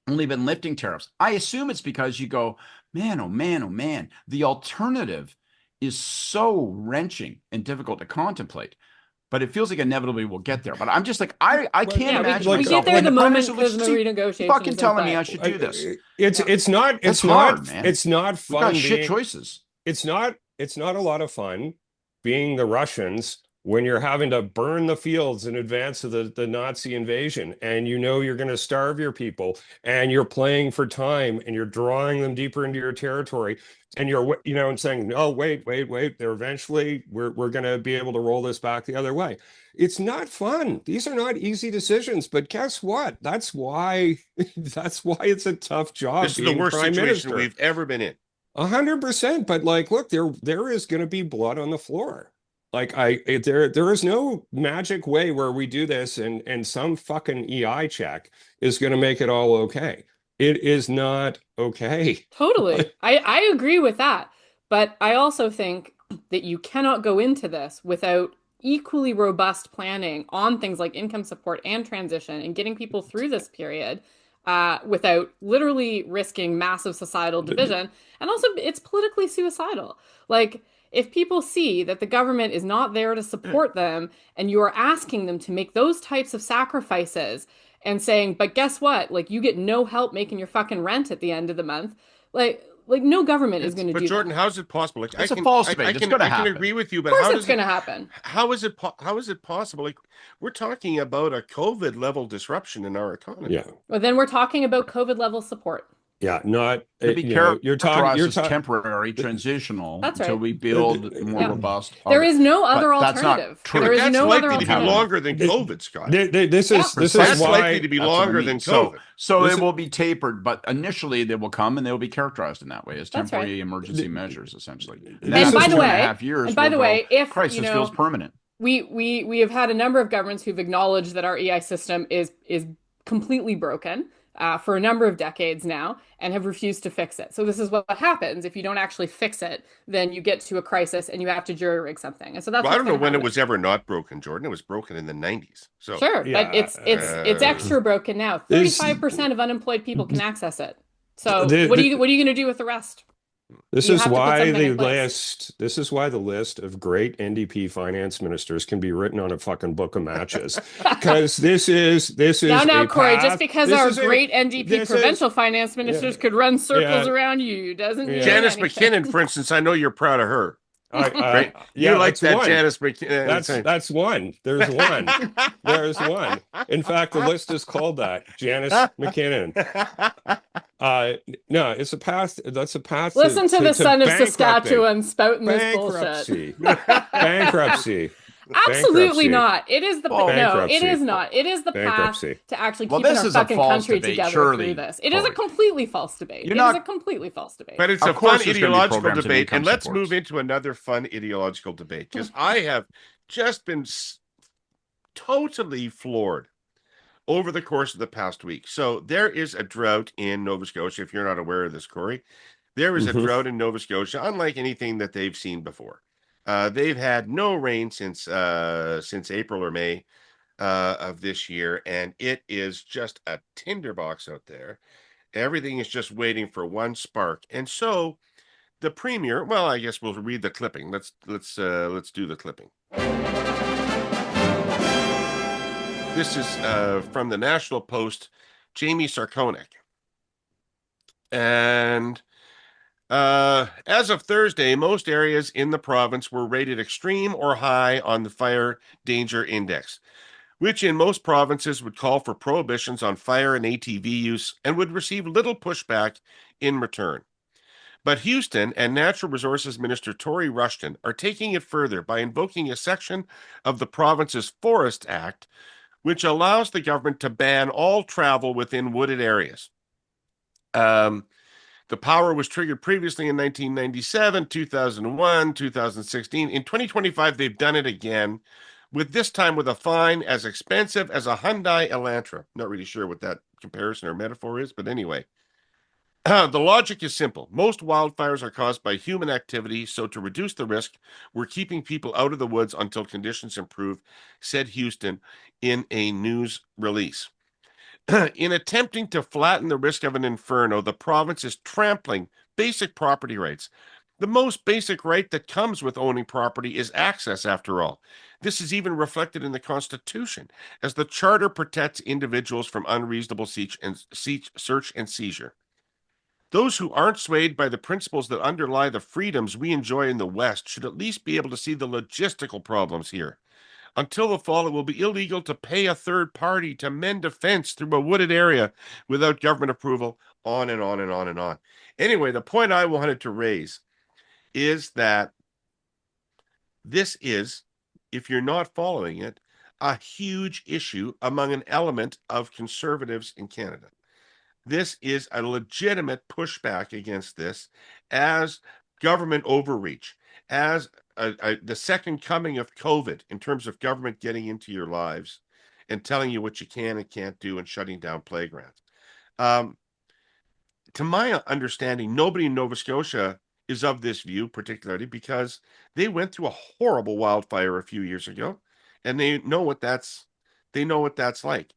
only been lifting tariffs? I assume it's because you go, man, oh man, oh man, the alternative is so wrenching and difficult to contemplate. But it feels like inevitably we'll get there. But I'm just like, I can't imagine we myself. get there the moment because the renegotiation fucking telling me I should do this. It's not hard, man. It's not fun. We've got shit choices. It's not a lot of fun being the Russians when you're having to burn the fields in advance of the Nazi invasion, and you're going to starve your people, and you're playing for time, and you're drawing them deeper into your territory, and you're and saying, no, wait, they're eventually we're going to be able to roll this back the other way. It's not fun. These are not easy decisions, but guess what? That's why it's a tough job. This is the worst situation we've ever been in. 100%. But like, look, there is going to be blood on the floor. Like, there is no magic way where we do this and some fucking EI check is going to make it all okay. It is not okay. Totally. I agree with that. But I also think that you cannot go into this without equally robust planning on things like income support and transition and getting people through this period without literally risking massive societal division. And also, it's politically suicidal. Like, if people see that the government is not there to support them and you are asking them to make those types of sacrifices and saying, but guess what? Like, you get no help making your fucking rent at the end of the month. Like no government is going to But do Jordan, that. how's it possible? Like, It's a false debate. It's going to I can happen. agree with you, Of but course how it's does going it? to happen. How is it? How is it possible? Like, we're talking about a COVID level disruption in our economy. Yeah. Well, then we're talking about COVID level support. Yeah. Not, To be you know, characterized as temporary, transitional, That's until right. we build more Yeah. robust. There is no other But that's not alternative. true. There But is that's no other likely to be alternative. longer than COVID, Scott. This Yeah. is That's why likely to be That's what I longer mean. than So COVID. This it is- will be tapered, but initially they will come and they will be characterized in that way as That's temporary right. emergency measures, essentially. This And is after by the 2.5 way- years, and by we'll the way, go, if, Christ, you this know, feels permanent. we have had a number of governments who've acknowledged that our EI system is completely broken for a number of decades now and have refused to fix it. So this is what happens if you don't actually fix it, then you get to a crisis and you have to jury rig something. And so that's Well, I what's don't know gonna when it happen. was ever not broken, Jordan. It was broken in the 90s. So Sure, Yeah, but it's extra broken now. 35% of unemployed people can access it. So what are you going to do with the rest? This You is have to put why something the in place. this is why the list of great NDP finance ministers can be written on a fucking book of matches. Because this is Now, a Kory, path. just because This our is a- great NDP this provincial is- finance ministers yeah, could run circles yeah, around you doesn't mean Janice anything. McKinnon, for instance, I know you're proud of her. Right? You yeah, like that's that one. Janice McKinnon. That's one. There's one. There's one. In fact, the list is called that. Janice McKinnon. No, it's a path. That's a path. Listen to the son of bankrupting. Saskatchewan spouting this bullshit. Bankruptcy. Absolutely Bankruptcy. not. It is the no. It Bankruptcy. is not. It is the path Bankruptcy. to actually Well, keeping this our is a fucking false country debate, together surely, through this. It is a Kory. completely false debate. You're It not- is a completely false debate. But it's Of a course fun there's gonna be ideological programs and debate. income And let's supports. move into another fun ideological debate because I have just been totally floored over the course of the past week. So there is a drought in Nova Scotia. If you're not aware of this, Kory, there is a drought in Nova Scotia, unlike anything that they've seen before. They've had no rain since April or May of this year, and it is just a tinderbox out there. Everything is just waiting for one spark, and so the premier. Well, I guess we'll read the clipping. Let's do the clipping. This is from the National Post, Jamie Sarkonik. And as of Thursday, most areas in the province were rated extreme or high on the fire danger index, which in most provinces would call for prohibitions on fire and ATV use and would receive little pushback in return. But Houston and Natural Resources Minister Tory Rushton are taking it further by invoking a section of the province's Forest Act, which allows the government to ban all travel within wooded areas. The power was triggered previously in 1997, 2001, 2016. In 2025, they've done it again, with this time with a fine as expensive as a Hyundai Elantra. Not really sure what that comparison or metaphor is, but anyway. The logic is simple. Most wildfires are caused by human activity, so to reduce the risk, we're keeping people out of the woods until conditions improve, said Houston in a news release. In attempting to flatten the risk of an inferno, the province is trampling basic property rights. The most basic right that comes with owning property is access, after all. This is even reflected in the Constitution, as the Charter protects individuals from unreasonable search and seizure. Those who aren't swayed by the principles that underlie the freedoms we enjoy in the West should at least be able to see the logistical problems here. Until the fall, it will be illegal to pay a third party to mend a fence through a wooded area without government approval, on and on and on and on. Anyway, the point I wanted to raise is that this is, if you're not following it, a huge issue among an element of conservatives in Canada. This is a legitimate pushback against this as government overreach, as the second coming of COVID in terms of government getting into your lives and telling you what you can and can't do and shutting down playgrounds. to my understanding, nobody in Nova Scotia is of this view, particularly because they went through a horrible wildfire a few years ago, and they know what that's like.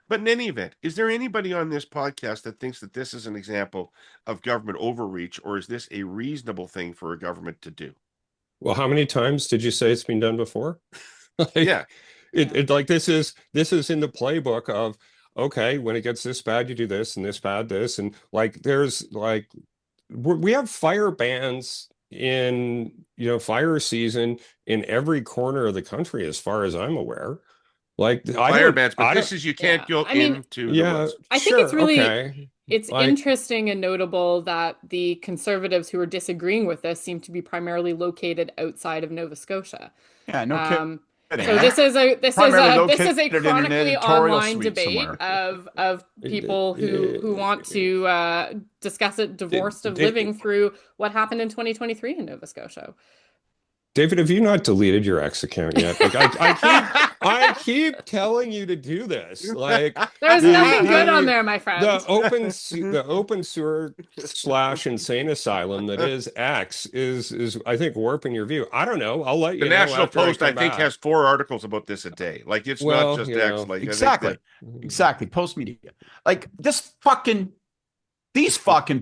But in any event, is there anybody on this podcast that thinks that this is an example of government overreach, or is this a reasonable thing for a government to do? Well, how many times did you say it's been done before? Like, Yeah. it like this is in the playbook of, okay, when it gets this bad, you do this and this bad, this, and like there's like we have fire bans in, fire season in every corner of the country, as far as I'm aware. Like Fire bans, but I this don't, is you can't go I mean, into the yeah, woods. I think it's sure, really okay. it's Like, interesting and notable that the conservatives who are disagreeing with this seem to be primarily located outside of Nova Scotia. Yeah, no Um, kidding. so this is a Primarily this is a located in an chronically editorial online suite debate somewhere. of people who want to discuss it divorced of living through what happened in 2023 in Nova Scotia. David, have you not deleted your X account yet? Like I keep telling you to do this. Like There's nothing good on there, my friend. the open sewer / insane asylum that is X is I think warping your view. I don't know. I'll let you The know National after Post, I come think, back. has 4 articles about this a day. Like, it's not Well, just you X. know. Like, Exactly. Exactly. Post media. Like these fucking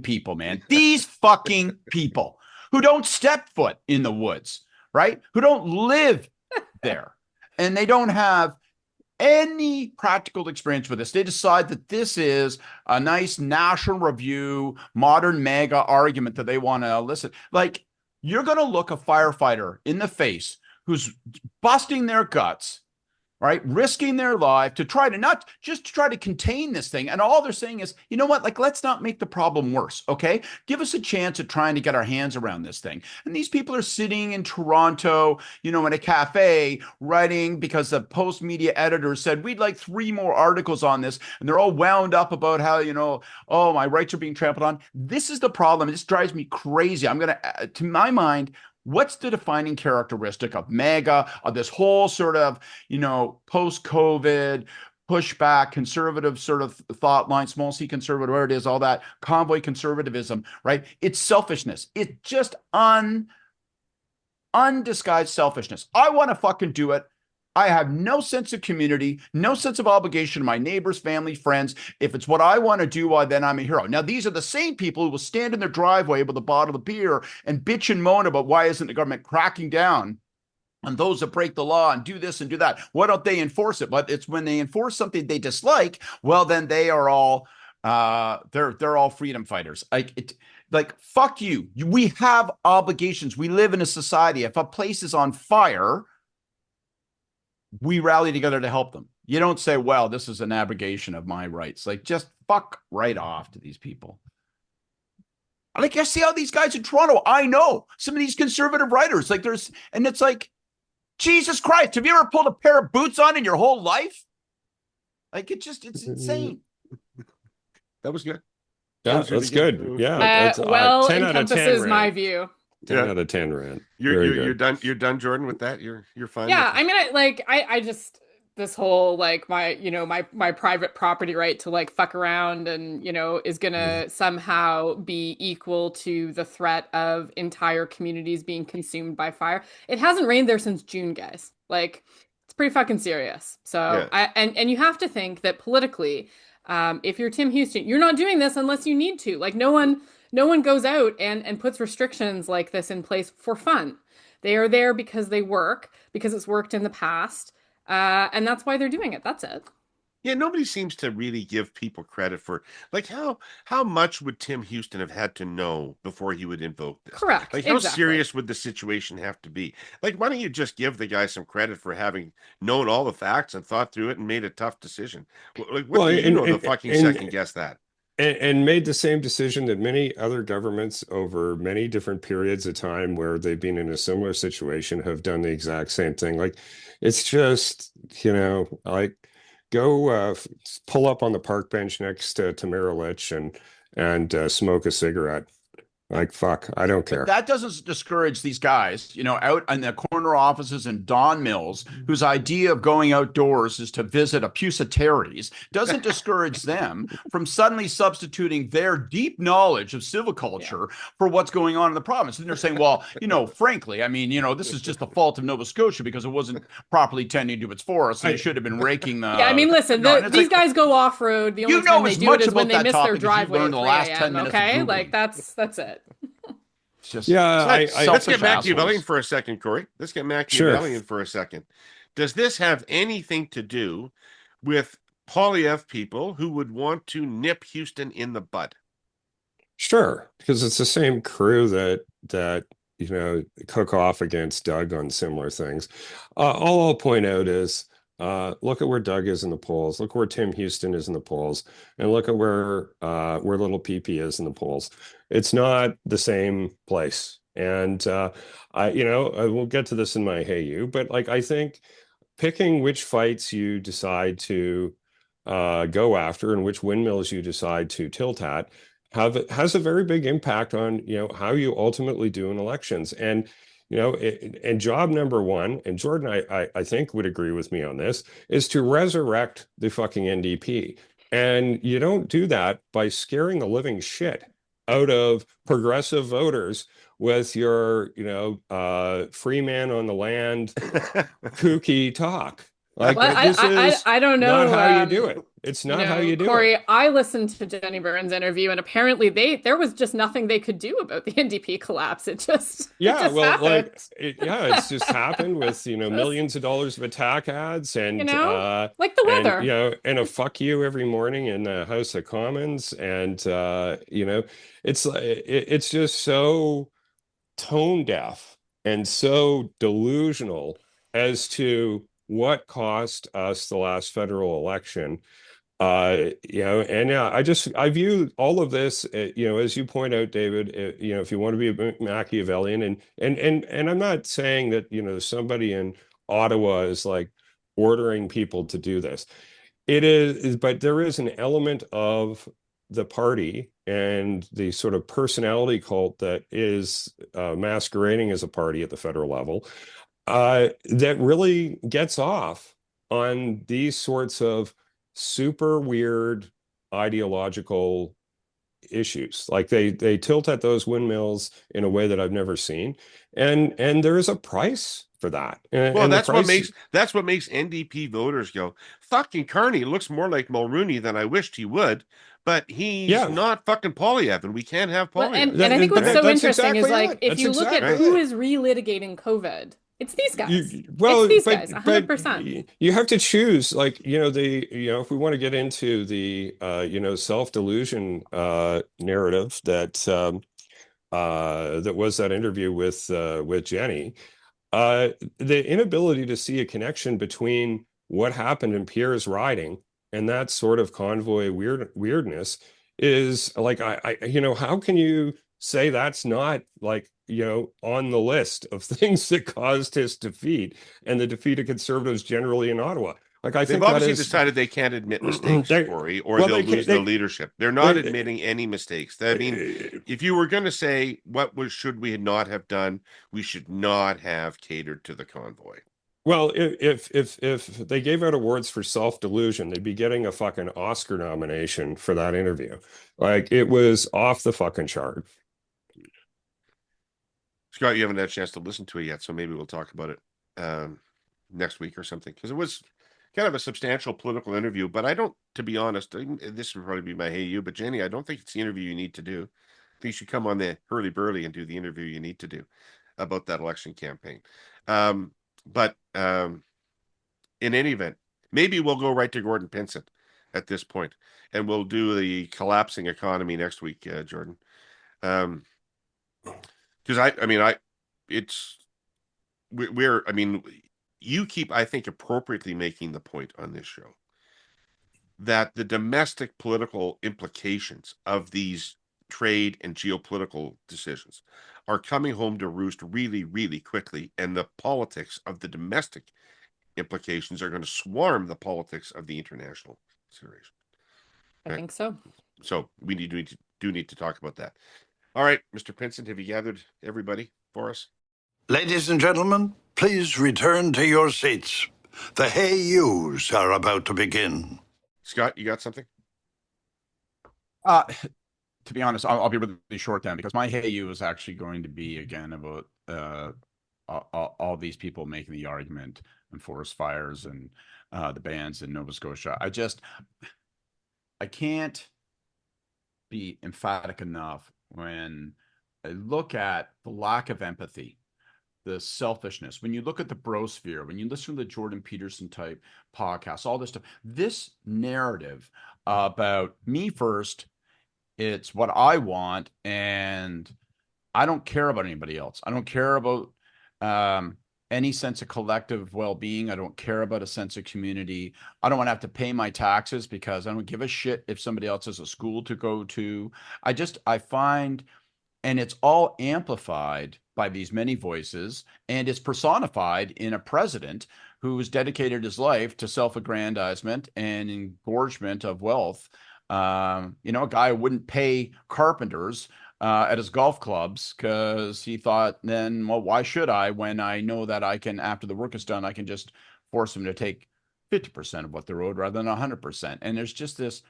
people, man. These fucking people who don't step foot in the woods, right? Who don't live there. And they don't have any practical experience with this. They decide that this is a nice National Review, modern mega argument that they want to elicit. Like, you're going to look a firefighter in the face who's busting their guts, right? Risking their life to try to not just to try to contain this thing. And all they're saying is, you know what? Like, let's not make the problem worse. Okay. Give us a chance at trying to get our hands around this thing. And these people are sitting in Toronto, in a cafe writing because the Post media editor said, we'd like 3 more articles on this. And they're all wound up about how, oh, my rights are being trampled on. This is the problem. This drives me crazy. I'm going to my mind, what's the defining characteristic of MAGA, of this whole sort of, post-COVID pushback, conservative sort of thought line, small c conservative, where it is, all that convoy conservatism, right? It's selfishness. It's just undisguised selfishness. I want to fucking do it. I have no sense of community, no sense of obligation to my neighbors, family, friends. If it's what I want to do, well, then I'm a hero. Now, these are the same people who will stand in their driveway with a bottle of beer and bitch and moan about why isn't the government cracking down on those that break the law and do this and do that. Why don't they enforce it? But it's when they enforce something they dislike, well, then they are all they're all freedom fighters. Like, fuck you. We have obligations. We live in a society. If a place is on fire, we rally together to help them. You don't say, well, this is an abrogation of my rights. Like, just fuck right off to these people. Like, I see how these guys in Toronto, I know some of these conservative writers, like and it's like, Jesus Christ, have you ever pulled a pair of boots on in your whole life? Like, it's insane. That was good. Yeah, that's good. Yeah, that's 10 out of 10 encompasses my rant. view. 10 out of 10 rant. You're done. You're done, Jordan, with that. You're fine. Yeah, with it? I mean, I just this whole like my private property right to like fuck around and is gonna somehow be equal to the threat of entire communities being consumed by fire. It hasn't rained there since June, guys. Like, it's pretty fucking serious. So Yeah. and you have to think that politically, if you're Tim Houston, you're not doing this unless you need to. Like, no one goes out and puts restrictions like this in place for fun. They are there because they work, because it's worked in the past. And that's why they're doing it. That's it. Yeah, nobody seems to really give people credit for, like, how much would Tim Houston have had to know before he would invoke this? Correct. Like, how Exactly. serious would the situation have to be? Like, why don't you just give the guy some credit for having known all the facts and thought through it and made a tough decision? Like, what do you know to fucking second guess that? And made the same decision that many other governments over many different periods of time where they've been in a similar situation have done the exact same thing. Like, it's just, like, go pull up on the park bench next to Merylich and smoke a cigarette. Like, fuck, I don't care. But that doesn't discourage these guys, out in the corner offices in Don Mills, whose idea of going outdoors is to visit a Pusateri's, doesn't discourage them from suddenly substituting their deep knowledge of silviculture for what's going on in the province. And they're saying, well, frankly, I mean, this is just the fault of Nova Scotia because it wasn't properly tending to its forests and it should have been raking the. Yeah, I mean, listen, these guys go off road. The only time they do it is when they miss their driveway at 3 a.m. Okay, like that's it. It's just let's get assholes. Machiavellian for a second, Kory. Let's get Machiavellian for a second. Does this have anything to do with Poilievre people who would want to nip Houston in the bud? Sure, because it's the same crew that cook off against Doug on similar things. All I'll point out is look at where Doug is in the polls, look where Tim Houston is in the polls, and look at where little PP is in the polls. It's not the same place. And I will get to this in my Hey You, but like I think picking which fights you decide to go after and which windmills you decide to tilt at has a very big impact on how you ultimately do in elections. And and job number one, and Jordan I think would agree with me on this, is to resurrect the fucking NDP. And you don't do that by scaring the living shit out of progressive voters with your free man on the land kooky talk. Like, this is I don't know not how you do it. It's not how you do Kory, it. I listened to Jenny Byrne's interview, and apparently there was just nothing they could do about the NDP collapse. It just happened. It's just happened with millions of dollars of attack ads and like the weather, and a fuck you every morning in the House of Commons, and it's just so tone deaf and so delusional as to what cost us the last federal election. I view all of this, as you point out, David, if you want to be a Machiavellian, and I'm not saying that, somebody in Ottawa is like ordering people to do this. It is, but there is an element of the party and the sort of personality cult that is masquerading as a party at the federal level that really gets off on these sorts of super weird ideological issues. Like they tilt at those windmills in a way that I've never seen, and there is a price for that. Well, that's what makes NDP voters go, fucking Carney looks more like Mulrooney than I wished he would, but he's not fucking Poilievre, and we can't have Poilievre. And I think what's so interesting is like if you look at who is relitigating COVID. It's these guys. It's these guys, 100%. You have to choose, like, if we want to get into the, self-delusion narrative that was that interview with Jenny, the inability to see a connection between what happened in Pierre's riding and that sort of convoy weirdness is like, how can you say that's not like, on the list of things that caused his defeat and the defeat of Conservatives generally in Ottawa? Like, I think they've obviously decided they can't admit mistakes, Kory, or they'll lose their leadership. They're not admitting any mistakes. I mean, if you were going to say should we not have done, we should not have catered to the convoy. Well, if they gave out awards for self-delusion, they'd be getting a fucking Oscar nomination for that interview. Like, it was off the fucking chart. Scott, you haven't had a chance to listen to it yet, so maybe we'll talk about it next week or something, because it was kind of a substantial political interview. But I don't, to be honest, this would probably be my Hey You, but Jenny, I don't think it's the interview you need to do. I think you should come on the Hurly Burly and do the interview you need to do about that election campaign. But in any event, maybe we'll go right to Gordon Pinsent at this point, and we'll do the collapsing economy next week, Jordan. Because you keep, I think, appropriately making the point on this show that the domestic political implications of these trade and geopolitical decisions are coming home to roost really, really quickly, and the politics of the domestic implications are going to swarm the politics of the international consideration. I think so. So we do need to talk about that. All right, Mr. Pinson, have you gathered everybody for us? Ladies and gentlemen, please return to your seats. The Hey Yous are about to begin. Scott, you got something? To be honest, I'll be really short then, because my hey you is actually going to be again about all these people making the argument and forest fires and the bans in Nova Scotia. I can't be emphatic enough when I look at the lack of empathy, the selfishness. When you look at the brosphere, when you listen to the Jordan Peterson type podcasts, all this stuff, this narrative about me first, it's what I want, and I don't care about anybody else. I don't care about any sense of collective well-being. I don't care about a sense of community. I don't want to have to pay my taxes because I don't give a shit if somebody else has a school to go to. I find, and it's all amplified by these many voices, and it's personified in a president who's dedicated his life to self-aggrandizement and engorgement of wealth. A guy who wouldn't pay carpenters at his golf clubs because he thought, then, well, why should I, when I know that I can, after the work is done, I can just force them to take 50% of what they're owed rather than 100%. And there's just this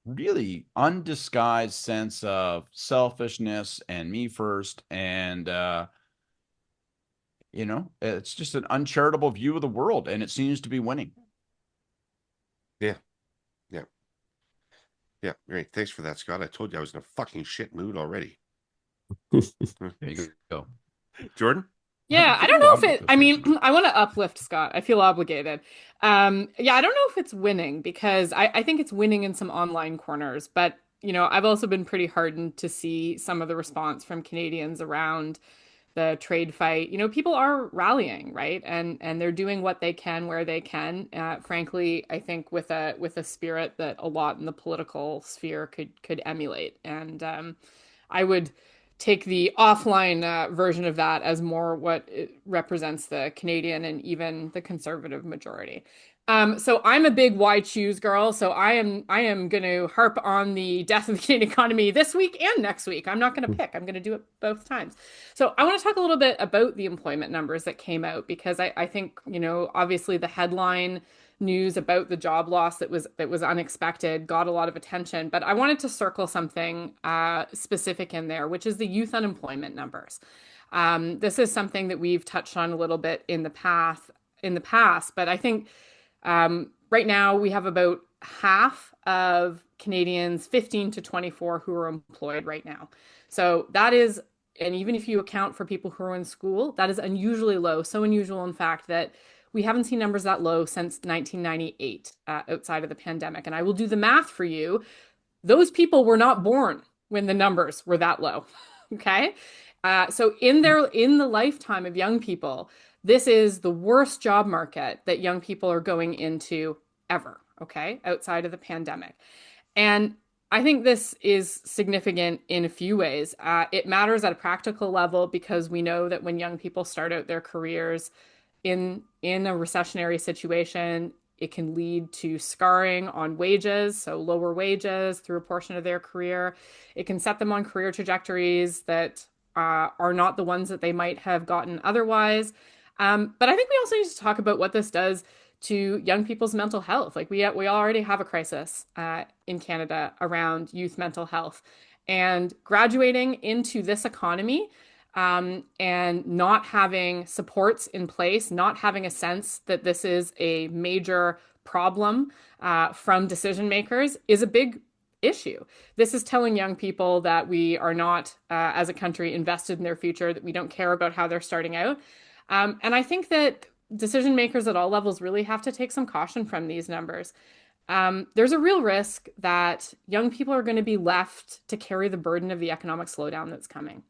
really undisguised sense of selfishness and me first. And, it's just an uncharitable view of the world, and it seems to be winning. Yeah. Yeah, great. Thanks for that, Scott. I told you I was in a fucking shit mood already. There you go. Jordan? Yeah, I don't know if I want to uplift Scott. I feel obligated. I don't know if it's winning, because I think it's winning in some online corners, but I've also been pretty heartened to see some of the response from Canadians around the trade fight. People are rallying, right? And they're doing what they can where they can. Frankly, I think with a spirit that a lot in the political sphere could emulate. And I would take the offline version of that as more what it represents the Canadian and even the conservative majority. So I'm a big why choose girl. So I am going to harp on the death of the Canadian economy this week and next week. I'm not going to pick. I'm going to do it both times. So I want to talk a little bit about the employment numbers that came out, because I think, obviously the headline news about the job loss that was unexpected got a lot of attention. But I wanted to circle something specific in there, which is the youth unemployment numbers. This is something that we've touched on a little bit in the past, but I think right now we have about half of Canadians 15 to 24 who are employed right now. So that is, and even if you account for people who are in school, that is unusually low. So unusual, in fact, that we haven't seen numbers that low since 1998 outside of the pandemic. And I will do the math for you. Those people were not born when the numbers were that low. Okay. So in the lifetime of young people, this is the worst job market that young people are going into ever, okay, outside of the pandemic. And I think this is significant in a few ways. It matters at a practical level, because we know that when young people start out their careers in a recessionary situation, it can lead to scarring on wages, so lower wages through a portion of their career. It can set them on career trajectories that are not the ones that they might have gotten otherwise. But I think we also need to talk about what this does to young people's mental health. Like we already have a crisis in Canada around youth mental health, and graduating into this economy and not having supports in place, not having a sense that this is a major problem from decision makers is a big issue. This is telling young people that we are not, as a country, invested in their future, that we don't care about how they're starting out. And I think that decision makers at all levels really have to take some caution from these numbers. There's a real risk that young people are going to be left to carry the burden of the economic slowdown that's coming.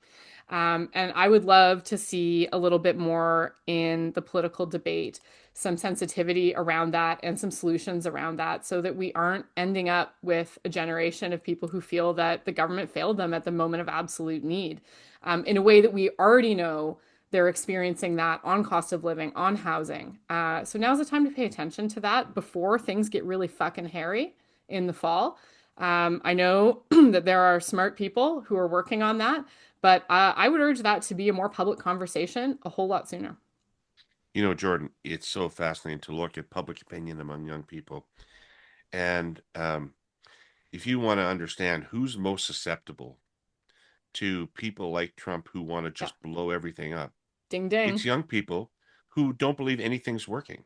And I would love to see a little bit more in the political debate, some sensitivity around that and some solutions around that, so that we aren't ending up with a generation of people who feel that the government failed them at the moment of absolute need, in a way that we already know they're experiencing that on cost of living, on housing. So now's the time to pay attention to that before things get really fucking hairy in the fall. I know that there are smart people who are working on that, but I would urge that to be a more public conversation a whole lot sooner. You know, Jordan, it's so fascinating to look at public opinion among young people. And if you want to understand who's most susceptible to people like Trump who want to Yeah. just blow everything up, Ding ding. it's young people who don't believe anything's working.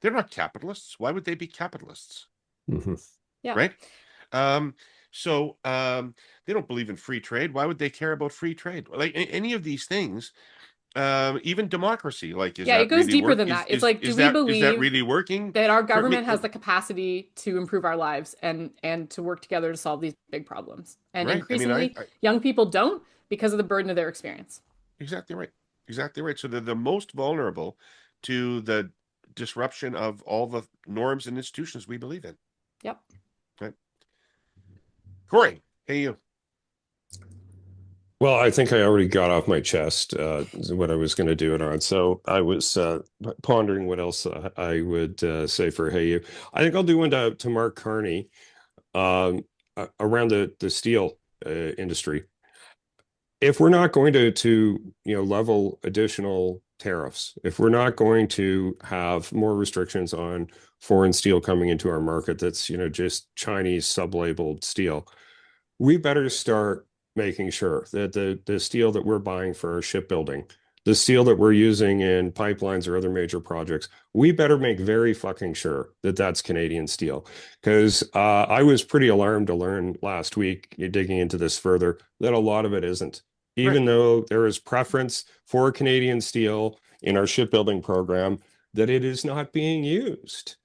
They're not capitalists. Why would they be capitalists? Mhm. Yeah. Right? So they don't believe in free trade. Why would they care about free trade? Like any of these things, even democracy, like, is Yeah, that it goes really deeper work? than that. It's Is, like, do is we that is that believe really working? that our For me, government has the capacity to improve our lives and to work together to solve these big problems? And right. I mean, increasingly, young people don't because of the burden of their experience. exactly right. Exactly right. So they're the most vulnerable to the disruption of all the norms and institutions we believe in. Yep. Right. Kory, hey you. Well, I think I already got off my chest what I was going to do it on. So I was pondering what else I would say for Hey You. I think I'll do one to Mark Carney around the steel industry. If we're not going to level additional tariffs, if we're not going to have more restrictions on foreign steel coming into our market that's just Chinese sub-labeled steel, we better start making sure that the steel that we're buying for our shipbuilding, the steel that we're using in pipelines or other major projects, we better make very fucking sure that that's Canadian steel. Because I was pretty alarmed to learn last week, digging into this further, that a lot of it isn't. Even though there is preference for Canadian steel in our shipbuilding program, that it is not being used.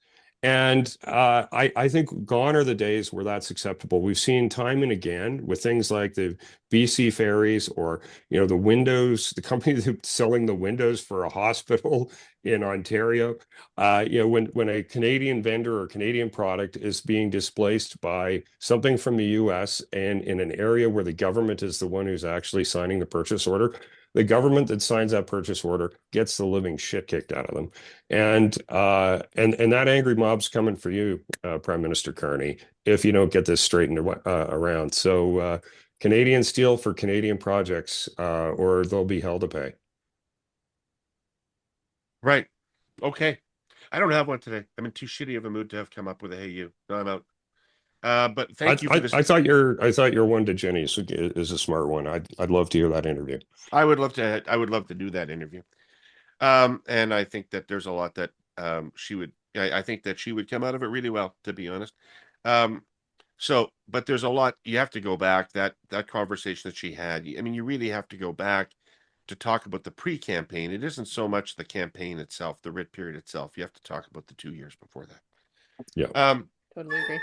And I think gone are the days where that's acceptable. We've seen time and again with things like the BC ferries, or the windows, the company that's selling the windows for a hospital in Ontario. When a Canadian vendor or Canadian product is being displaced by something from the US and in an area where the government is the one who's actually signing the purchase order, the government that signs that purchase order gets the living shit kicked out of them. And that angry mob's coming for you, Prime Minister Carney, if you don't get this straightened around. So Canadian steel for Canadian projects, or they'll be hell to pay. Right. Okay. I don't have one today. I'm in too shitty of a mood to have come up with a hey you. No, I'm out. But thank you for this. I thought your one to Jenny is a smart one. I'd love to hear that interview. I would love to do that interview. And I think that there's a lot that I think that she would come out of it really well, to be honest. But there's a lot you have to go back, that conversation that she had. I mean, you really have to go back to talk about the pre-campaign. It isn't so much the campaign itself, the writ period itself. You have to talk about the 2 years before that. Yeah. Totally agree.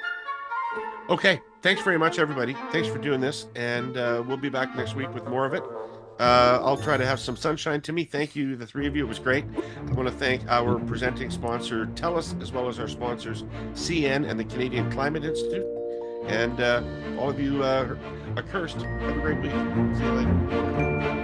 Okay. Thanks very much, everybody. Thanks for doing this. And we'll be back next week with more of it. I'll try to have some sunshine to me. Thank you, the three of you. It was great. I want to thank our presenting sponsor, TELUS, as well as our sponsors, CN and the Canadian Climate Institute. And all of you accursed. Have a great week. See you later.